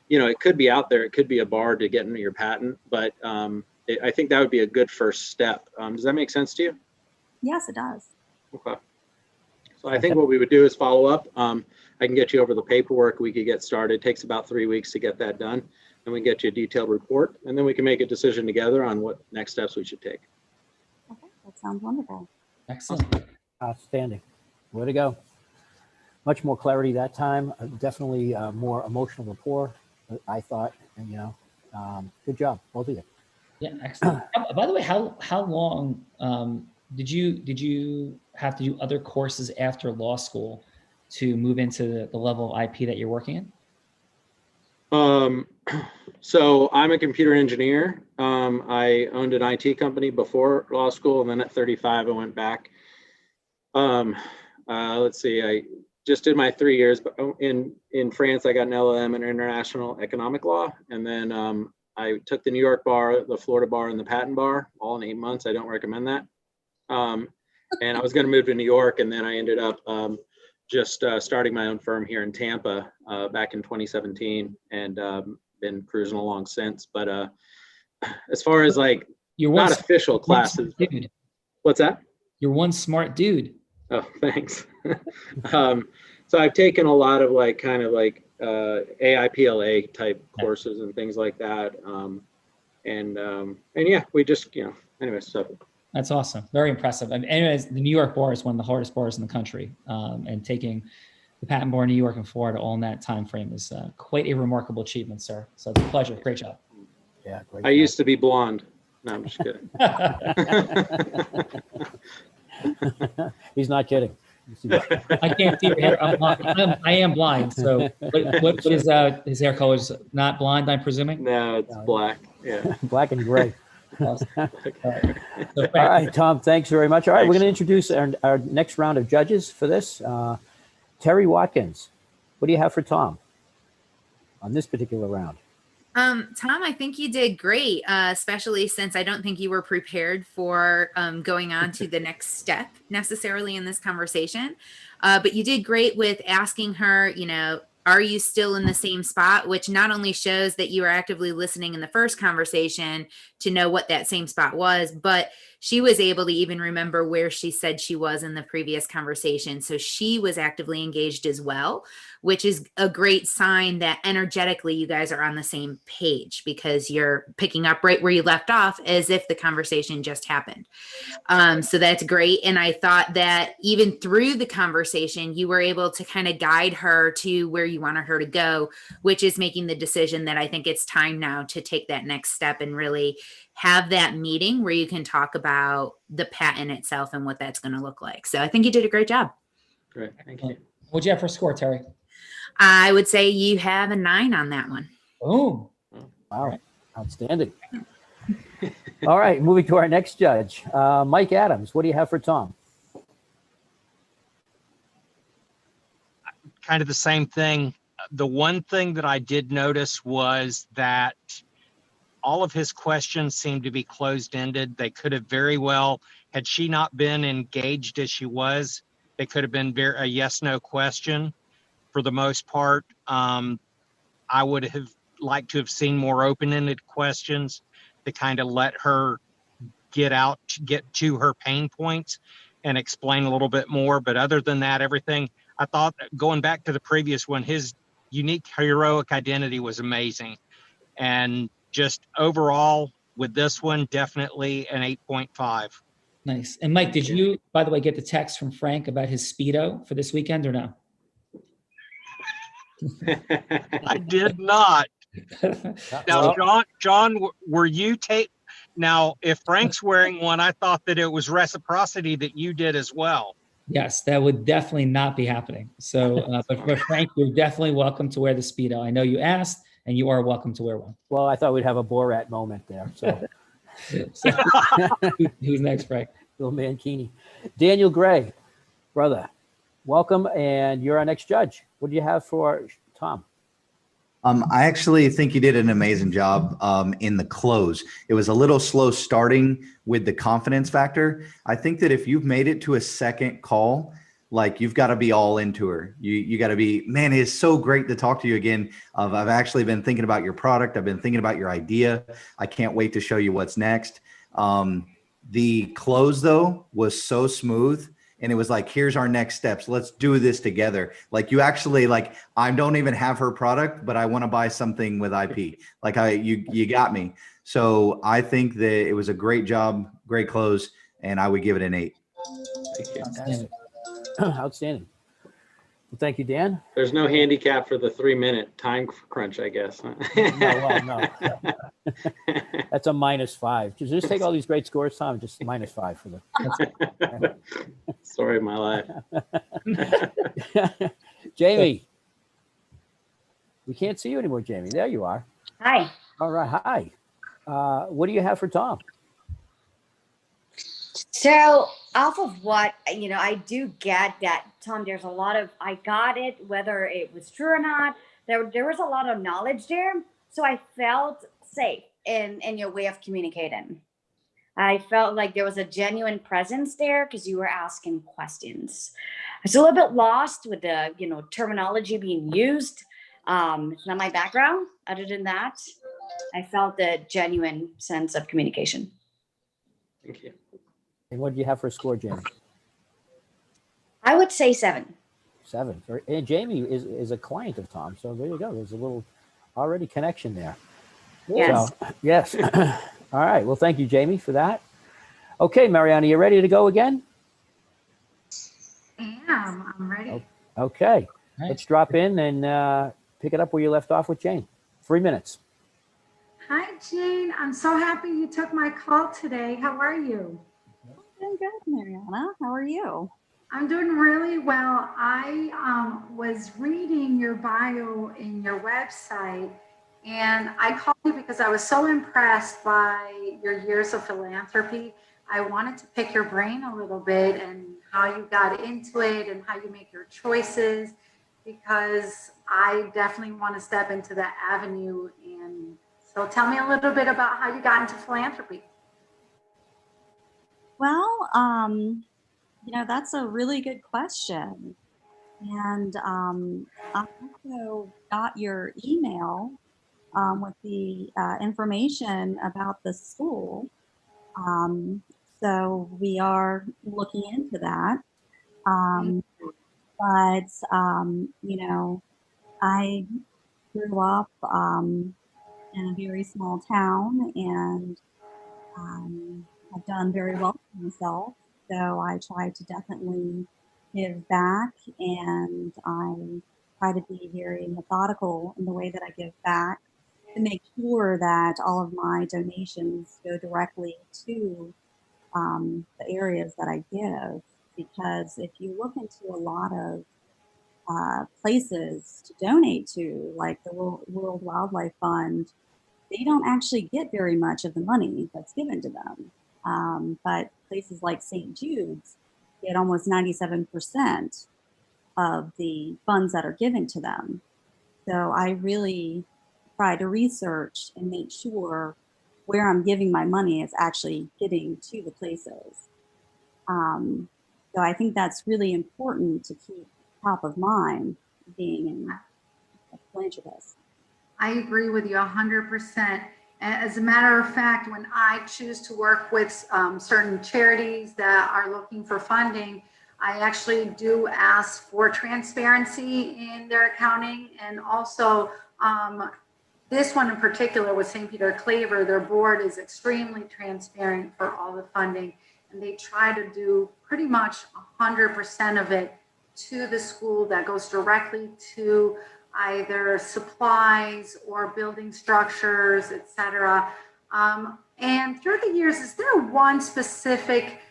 it could be out there. It could be a bar to get into your patent, but I think that would be a good first step. Does that make sense to you? Yes, it does. Okay. So I think what we would do is follow up. I can get you over the paperwork. We could get started. It takes about 3 weeks to get that done. And we can get you a detailed report, and then we can make a decision together on what next steps we should take. Okay, that sounds wonderful. Excellent. Outstanding. Way to go. Much more clarity that time. Definitely more emotional rapport, I thought. And, good job, both of you. Yeah, excellent. By the way, how long did you have to do other courses after law school to move into the level of IP that you're working in? So I'm a computer engineer. I owned an IT company before law school, and then at 35, I went back. Let's see, I just did my 3 years, but in France, I got an LLM in international economic law, and then I took the New York bar, the Florida bar, and the patent bar, all in 8 months. I don't recommend that. And I was going to move to New York, and then I ended up just starting my own firm here in Tampa back in 2017, and been cruising along since. But as far as like You're not official classes, dude. What's that? You're one smart dude. Oh, thanks. So I've taken a lot of like kind of like AIPLA type courses and things like that. And yeah, we just, you know, anyway, so. That's awesome. Very impressive. And anyways, the New York bar is one of the hardest bars in the country. And taking the patent bar in New York and Florida all in that time frame is quite a remarkable achievement, sir. So it's a pleasure. Great job. Yeah, great. I used to be blonde. No, I'm just kidding. He's not kidding. I can't see your hair. I am blind. So what is his hair color? Is not blonde, I'm presuming? No, it's black. Yeah. Black and gray. Awesome. All right, Tom, thanks very much. All right, we're going to introduce our next round of judges for this. Terry Watkins, what do you have for Tom on this particular round? Tom, I think you did great, especially since I don't think you were prepared for going on to the next step necessarily in this conversation. But you did great with asking her, you know, are you still in the same spot? Which not only shows that you were actively listening in the first conversation to know what that same spot was, but she was able to even remember where she said she was in the previous conversation. So she was actively engaged as well, which is a great sign that energetically you guys are on the same page because you're picking up right where you left off as if the conversation just happened. So that's great. And I thought that even through the conversation, you were able to kind of guide her to where you wanted her to go, which is making the decision that I think it's time now to take that next step and really have that meeting where you can talk about the patent itself and what that's going to look like. So I think you did a great job. Great. Thank you. What'd you have for score, Terry? I would say you have a 9 on that one. Oh, wow. Outstanding. All right, moving to our next judge, Mike Adams. What do you have for Tom? Kind of the same thing. The one thing that I did notice was that all of his questions seemed to be closed-ended. They could have very well, had she not been engaged as she was, they could have been a yes/no question for the most part. I would have liked to have seen more open-ended questions to kind of let her get to her pain points and explain a little bit more. But other than that, everything, I thought, going back to the previous one, his unique heroic identity was amazing. And just overall with this one, definitely an 8.5. Nice. And Mike, did you, by the way, get the text from Frank about his Speedo for this weekend or no? I did not. Now, John, were you now, if Frank's wearing one, I thought that it was reciprocity that you did as well. Yes, that would definitely not be happening. So, but Frank, you're definitely welcome to wear the Speedo. I know you asked, and you are welcome to wear one. Well, I thought we'd have a Borat moment there. So, who's next, Frank? Bill Mankini. Daniel Gray, brother, welcome, and you're our next judge. What do you have for Tom? I actually think you did an amazing job in the close. It was a little slow starting with the confidence factor. I think that if you've made it to a second call, like you've got to be all into her. You got to be, man, it's so great to talk to you again. I've actually been thinking about your product. I've been thinking about your idea. I can't wait to show you what's next. The close though was so smooth. And it was like, here's our next steps. Let's do this together. Like you actually, like, I don't even have her product, but I want to buy something with IP. Like you got me. So I think that it was a great job, great close, and I would give it an 8. Thank you. Outstanding. Outstanding. Well, thank you, Dan. There's no handicap for the 3-minute time crunch, I guess. No. That's a -5. Just take all these great scores, Tom. Just -5 for the. Story of my life. Jamie, We can't see you anymore, Jamie. There you are. Hi. All right. Hi. What do you have for Tom? So off of what, I do get that, Tom, there's a lot of, I got it, whether it was true or not, there was a lot of knowledge there. So I felt safe in your way of communicating. I felt like there was a genuine presence there because you were asking questions. I was a little bit lost with the, terminology being used. It's not my background. Other than that, I felt the genuine sense of communication. Thank you. And what do you have for a score, Jamie? I would say 7. 7. And Jamie is a client of Tom, so there you go. There's a little already connection there. Yes. So, yes. All right. Well, thank you, Jamie, for that. Okay, Mariana, you ready to go again? I'm ready. Okay. Right. Let's drop in and pick it up where you left off with Jane. 3 minutes. Hi, Jane. I'm so happy you took my call today. How are you? Doing good, Mariana. How are you? I'm doing really well. I was reading your bio in your website, and I called you because I was so impressed by your years of philanthropy. I wanted to pick your brain a little bit and how you got into it and how you make your choices, because I definitely want to step into that avenue. And so tell me a little bit about how you got into philanthropy. Well, that's a really good question. And I also got your email with the information about the school. So we are looking into that. But, I grew up in a very small town and have done very well for myself. So I try to definitely give back, and I try to be very methodical in the way that I give back to make sure that all of my donations go directly to the areas that I give. Because if you look into a lot of places to donate to, like the World Wildlife Fund, they don't actually get very much of the money that's given to them. But places like St. Jude's get almost 97% of the funds that are given to them. So I really try to research and make sure where I'm giving my money is actually getting to the places. So I think that's really important to keep top of mind being a philanthropist. I agree with you 100%. As a matter of fact, when I choose to work with certain charities that are looking for funding, I actually do ask for transparency in their accounting. And also this one in particular with St. Peter Claver, their board is extremely transparent for all the funding. And they try to do pretty much 100% of it to the school that goes directly to either supplies or building structures, etc. And through the years, is there one specific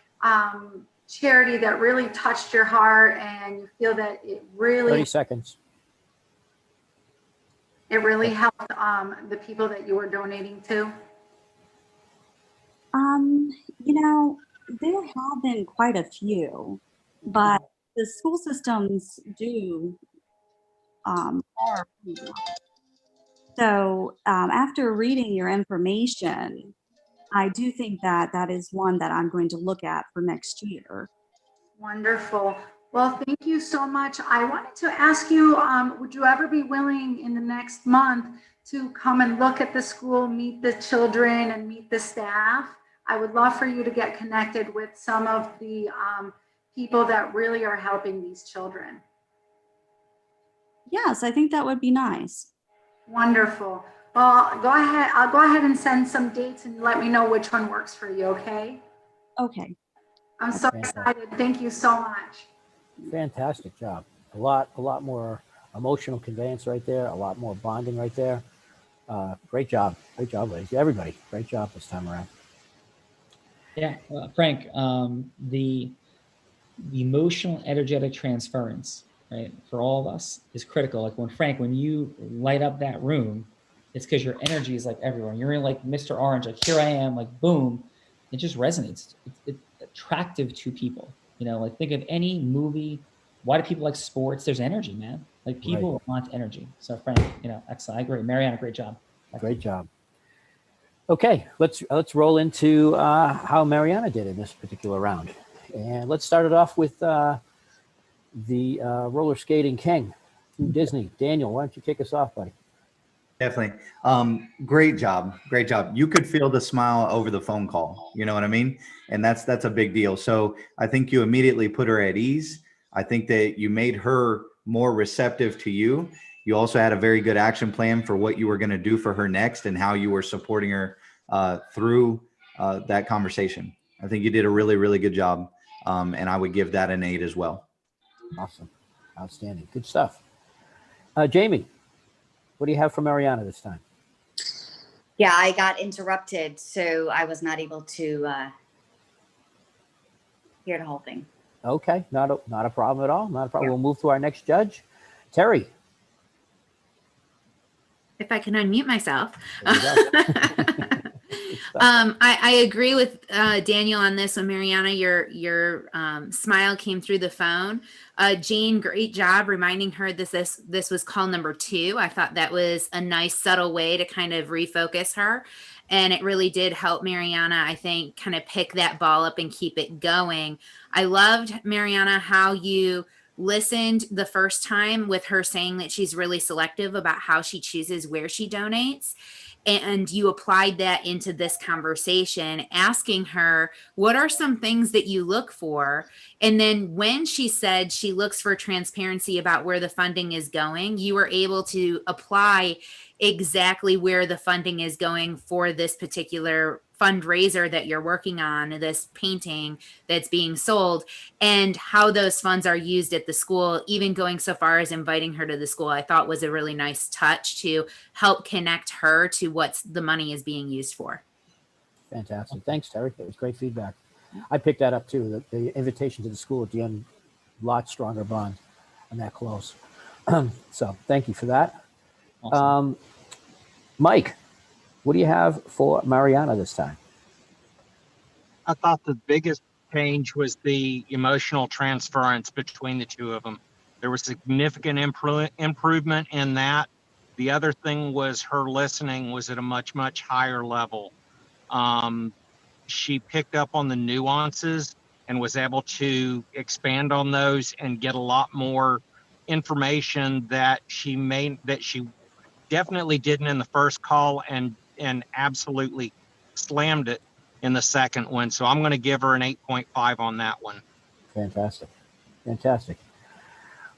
charity that really touched your heart and you feel that it really 30 seconds. It really helped the people that you were donating to? There have been quite a few, but the school systems do are. So after reading your information, I do think that that is one that I'm going to look at for next year. Wonderful. Well, thank you so much. I wanted to ask you, would you ever be willing in the next month to come and look at the school, meet the children and meet the staff? I would love for you to get connected with some of the people that really are helping these children. Yes, I think that would be nice. Wonderful. Well, go ahead. I'll go ahead and send some dates and let me know which one works for you, okay? Okay. I'm so excited. Thank you so much. Fantastic job. A lot more emotional conveyance right there. A lot more bonding right there. Great job, ladies. Everybody, great job this time around. Yeah, Frank, the emotional energetic transference right, for all of us is critical. Like when you light up that room, it's because your energy is like everywhere. You're in like Mr. Orange, like here I am, like boom. It just resonates. It's attractive to people. You know, like think of any movie. Why do people like sports? There's energy, man. Like people want energy. So Frank, you know, excellent. I agree. Mariana, great job. Great job. Okay, let's roll into how Mariana did in this particular round. And let's start it off with the roller skating king from Disney. Daniel, why don't you kick us off, buddy? Definitely. Great job. Great job. You could feel the smile over the phone call. You know what I mean? And that's a big deal. So I think you immediately put her at ease. I think that you made her more receptive to you. You also had a very good action plan for what you were going to do for her next and how you were supporting her through that conversation. I think you did a really, really good job. And I would give that an 8 as well. Awesome. Outstanding. Good stuff. Jamie, what do you have for Mariana this time? Yeah, I got interrupted, so I was not able to hear the whole thing. Okay, not a problem at all. Not a problem. Yeah. We'll move to our next judge, Terry. If I can unmute myself. I agree with Daniel on this one. Mariana, your smile came through the phone. Jane, great job reminding her this was call number 2. I thought that was a nice subtle way to kind of refocus her. And it really did help Mariana, I think, kind of pick that ball up and keep it going. I loved, Mariana, how you listened the first time with her saying that she's really selective about how she chooses where she donates. And you applied that into this conversation, asking her, what are some things that you look for? And then when she said she looks for transparency about where the funding is going, you were able to apply exactly where the funding is going for this particular fundraiser that you're working on, this painting that's being sold, and how those funds are used at the school, even going so far as inviting her to the school, I thought was a really nice touch to help connect her to what the money is being used for. Fantastic. Thanks, Terry. That was great feedback. I picked that up too. The invitation to the school at the end, lot stronger bond and that close. So thank you for that. Awesome. Mike, what do you have for Mariana this time? I thought the biggest change was the emotional transference between the two of them. There was significant improvement in that. The other thing was her listening was at a much, much higher level. She picked up on the nuances and was able to expand on those and get a lot more information that she definitely didn't in the first call and absolutely slammed it in the second one. So I'm going to give her an 8.5 on that one. Fantastic. Fantastic.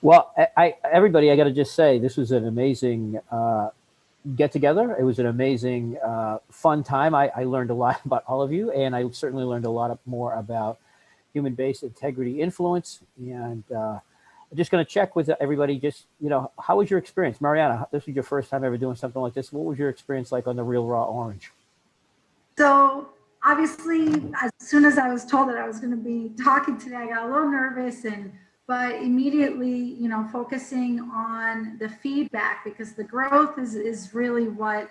Well, everybody, I got to just say, this was an amazing get together. It was an amazing, fun time. I learned a lot about all of you, and I certainly learned a lot more about human-based integrity influence. And I'm just going to check with everybody. Just, how was your experience? Mariana, this was your first time ever doing something like this. What was your experience like on the Real Raw Orange? So obviously, as soon as I was told that I was going to be talking today, I got a little nervous, but immediately, focusing on the feedback, because the growth is really what,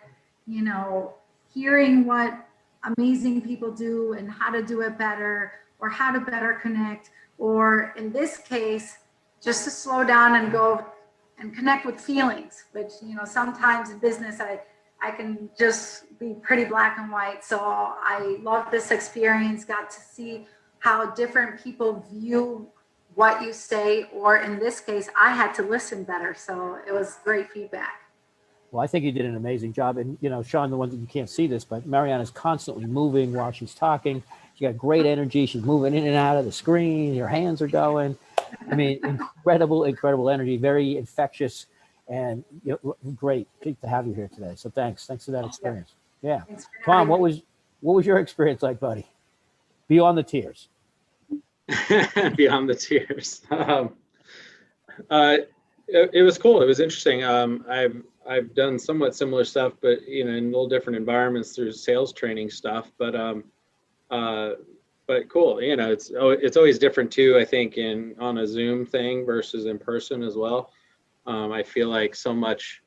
hearing what amazing people do and how to do it better, or how to better connect, or in this case, just to slow down and go and connect with feelings, which, sometimes in business, I can just be pretty black and white. So I love this experience, got to see how different people view what you say, or in this case, I had to listen better. So it was great feedback. Well, I think you did an amazing job. And, Sean, the one that you can't see this, but Mariana's constantly moving while she's talking. She got great energy. She's moving in and out of the screen. Her hands are going. I mean, incredible energy, very infectious, and great to have you here today. So thanks for that experience. Yeah, Tom, what was your experience like, buddy? Beyond the tears. Beyond the tears. It was cool. It was interesting. I've done somewhat similar stuff, but in a little different environments through sales training stuff. But but cool. You know, it's always different too, I think, on a Zoom thing versus in person as well. I feel like so much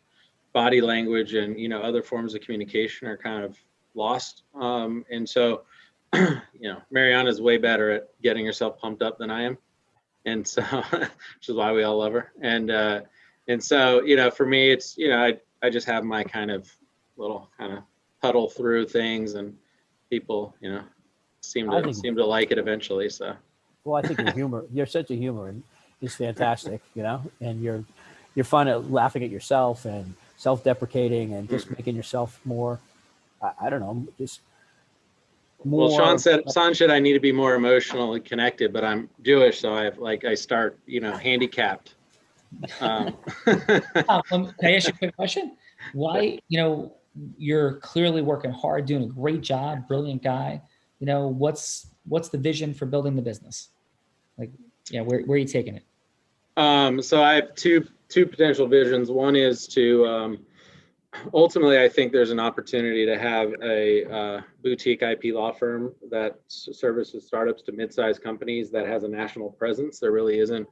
body language and, you know, other forms of communication are kind of lost. And so, you know, Mariana's way better at getting herself pumped up than I am. And so, which is why we all love her. And so, you know, for me, it's, you know, I just have my kind of little kind of huddle through things, and people, you know, seem to like it eventually. So, well, I think your sense of humor is fantastic, you know, and you're fun at laughing at yourself and self-deprecating and just making yourself more, I don't know, just more. Well, Sean said I need to be more emotionally connected, but I'm Jewish, so I start, you know, handicapped. Can I ask you a quick question? Why, you know, you're clearly working hard, doing a great job, brilliant guy. You know, what's the vision for building the business? Like, yeah, where are you taking it? So I have two potential visions. One is to ultimately, I think there's an opportunity to have a boutique IP law firm that services startups to mid-sized companies that has a national presence. There really isn't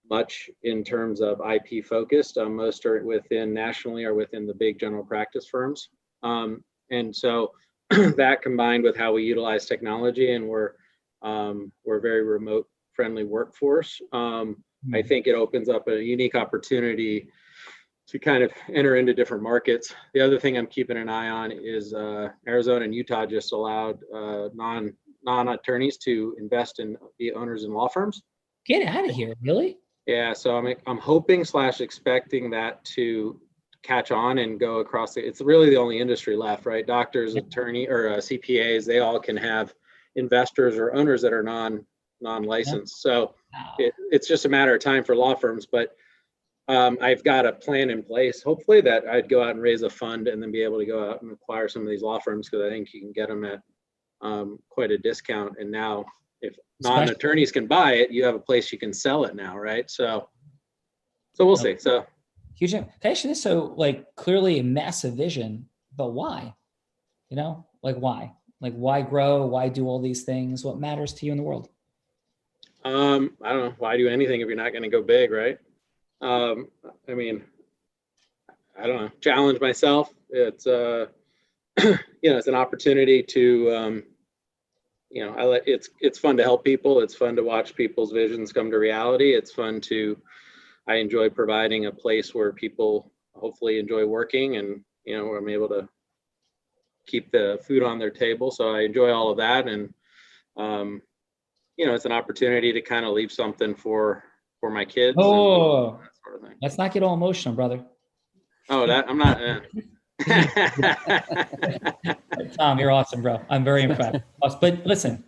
much in terms of IP focused. Most are nationally or within the big general practice firms. And so that combined with how we utilize technology, and we're very remote friendly workforce. I think it opens up a unique opportunity to kind of enter into different markets. The other thing I'm keeping an eye on is Arizona and Utah just allowed non-attorneys to invest and be owners in law firms. Get out of here, really? Yeah, so I'm hoping / expecting that to catch on and go across. It's really the only industry left, right? Doctors, attorney, or CPAs, they all can have investors or owners that are non-licensed. So it's just a matter of time for law firms. But I've got a plan in place, hopefully, that I'd go out and raise a fund and then be able to go out and acquire some of these law firms, because I think you can get them at quite a discount. And now, if non-attorneys can buy it, you have a place you can sell it now, right? So we'll see. So huge. Can I ask you this? So, like, clearly a massive vision, but why? You know, like why? Like, why grow? Why do all these things? What matters to you in the world? I don't know. Why do anything if you're not going to go big, right? I mean, I don't know. Challenge myself. It's you know, it's an opportunity to you know, it's fun to help people. It's fun to watch people's visions come to reality. It's fun I enjoy providing a place where people hopefully enjoy working, and, you know, where I'm able to keep the food on their table. So I enjoy all of that. And, you know, it's an opportunity to kind of leave something for my kids. Oh, and that sort of thing. Let's not get all emotional, brother. Oh, I'm not. Tom, you're awesome, bro. I'm very impressed. But listen,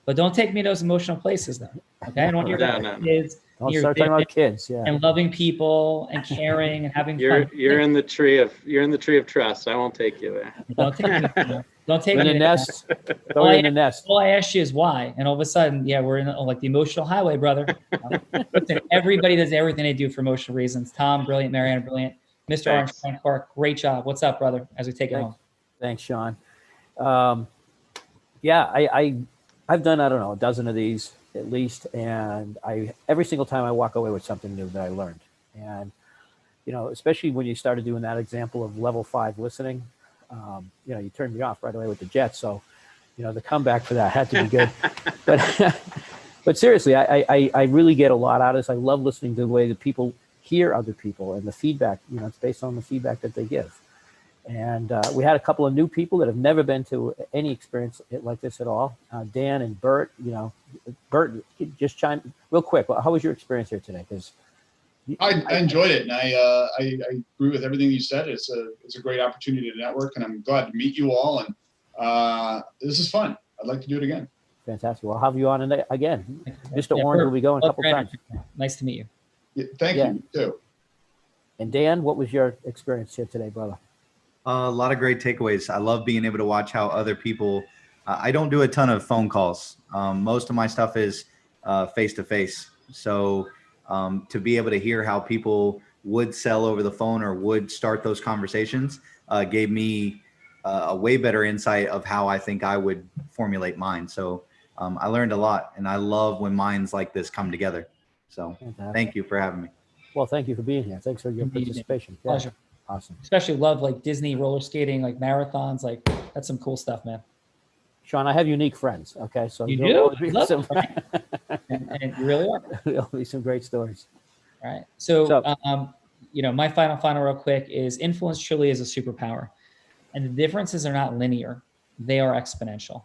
don't take me to those emotional places, though. Okay, I don't want your kids. Don't start talking about kids. Yeah, and loving people and caring and having fun. You're in the tree of trust. I won't take you there. Don't take me. Don't take in me the nest. Throw you in the nest. All I asked you is why, and all of a sudden, yeah, we're in like the emotional highway, brother. Listen, everybody does everything they do for emotional reasons. Tom, brilliant. Mariana, brilliant. Mr. Armstrong Clark, great job. What's up, brother? As we take it home. Thanks, Sean. Yeah, I've done, I don't know, a dozen of these at least, and every single time I walk away with something new that I learned. And, you know, especially when you started doing that example of level 5 listening, you know, you turned me off right away with the Jets. So, you know, the comeback for that had to be good. But seriously, I really get a lot out of this. I love listening to the way that people hear other people and the feedback. You know, it's based on the feedback that they give. And we had a couple of new people that have never been to any experience like this at all. Dan and Bert, you know, Bert, just chime real quick. How was your experience here today? Because I enjoyed it, and I agree with everything you said. It's a great opportunity to network, and I'm glad to meet you all. And this is fun. I'd like to do it again. Fantastic. Well, I'll have you on again. Mr. Orange will be going a couple times. Nice to meet you. Yeah, thank you too. And Dan, what was your experience here today, brother? A lot of great takeaways. I love being able to watch how other people, I don't do a ton of phone calls. Most of my stuff is face-to-face. So to be able to hear how people would sell over the phone or would start those conversations gave me a way better insight of how I think I would formulate mine. So I learned a lot, and I love when minds like this come together. So thank you for having me. Well, thank you for being here. Thanks for your participation. Yeah. Pleasure. Awesome. Especially love like Disney roller skating, like marathons. Like that's some cool stuff, man. Sean, I have unique friends. Okay, so You there'll do? be Love some, and you really are. there'll be some great stories. All right. So, you know, my final real quick is influence truly is a superpower. And the differences are not linear. They are exponential.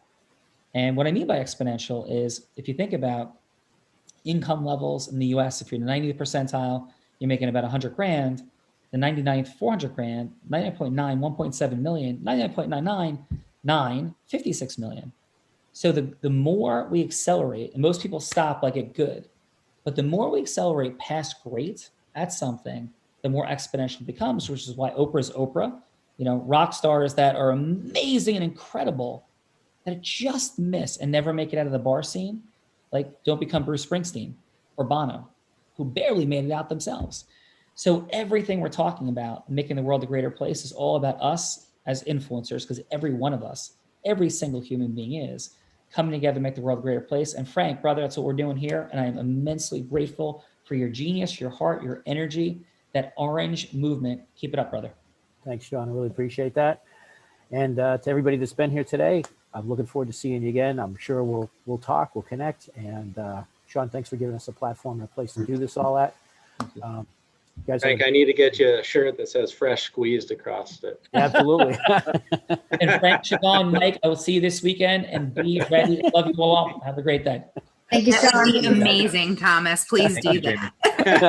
And what I mean by exponential is if you think about income levels in the US, if you're in the 90th percentile, you're making about 100 grand, the 99th, 400 grand, 99.9, 1.7 million, 99.99, 56 million. So the more we accelerate, and most people stop like at good, but the more we accelerate past great at something, the more exponential it becomes, which is why Oprah's Oprah. You know, rock stars that are amazing and incredible that just miss and never make it out of the bar scene, like don't become Bruce Springsteen or Bono, who barely made it out themselves. So everything we're talking about, making the world a greater place, is all about us as influencers, because every one of us, every single human being is coming together to make the world a greater place. And Frank, brother, that's what we're doing here. And I am immensely grateful for your genius, your heart, your energy, that orange movement. Keep it up, brother. Thanks, Sean. I really appreciate that. And to everybody that's been here today, I'm looking forward to seeing you again. I'm sure we'll talk, we'll connect. And Sean, thanks for giving us a platform and a place to do this all at. Guys, Frank, I need to get you a shirt that says fresh squeezed across it. Absolutely. And Frank, Siobhan, Mike, I will see you this weekend, and be ready. Love you all. Have a great day. Thank you so That would much. be amazing, Thomas. Please do that.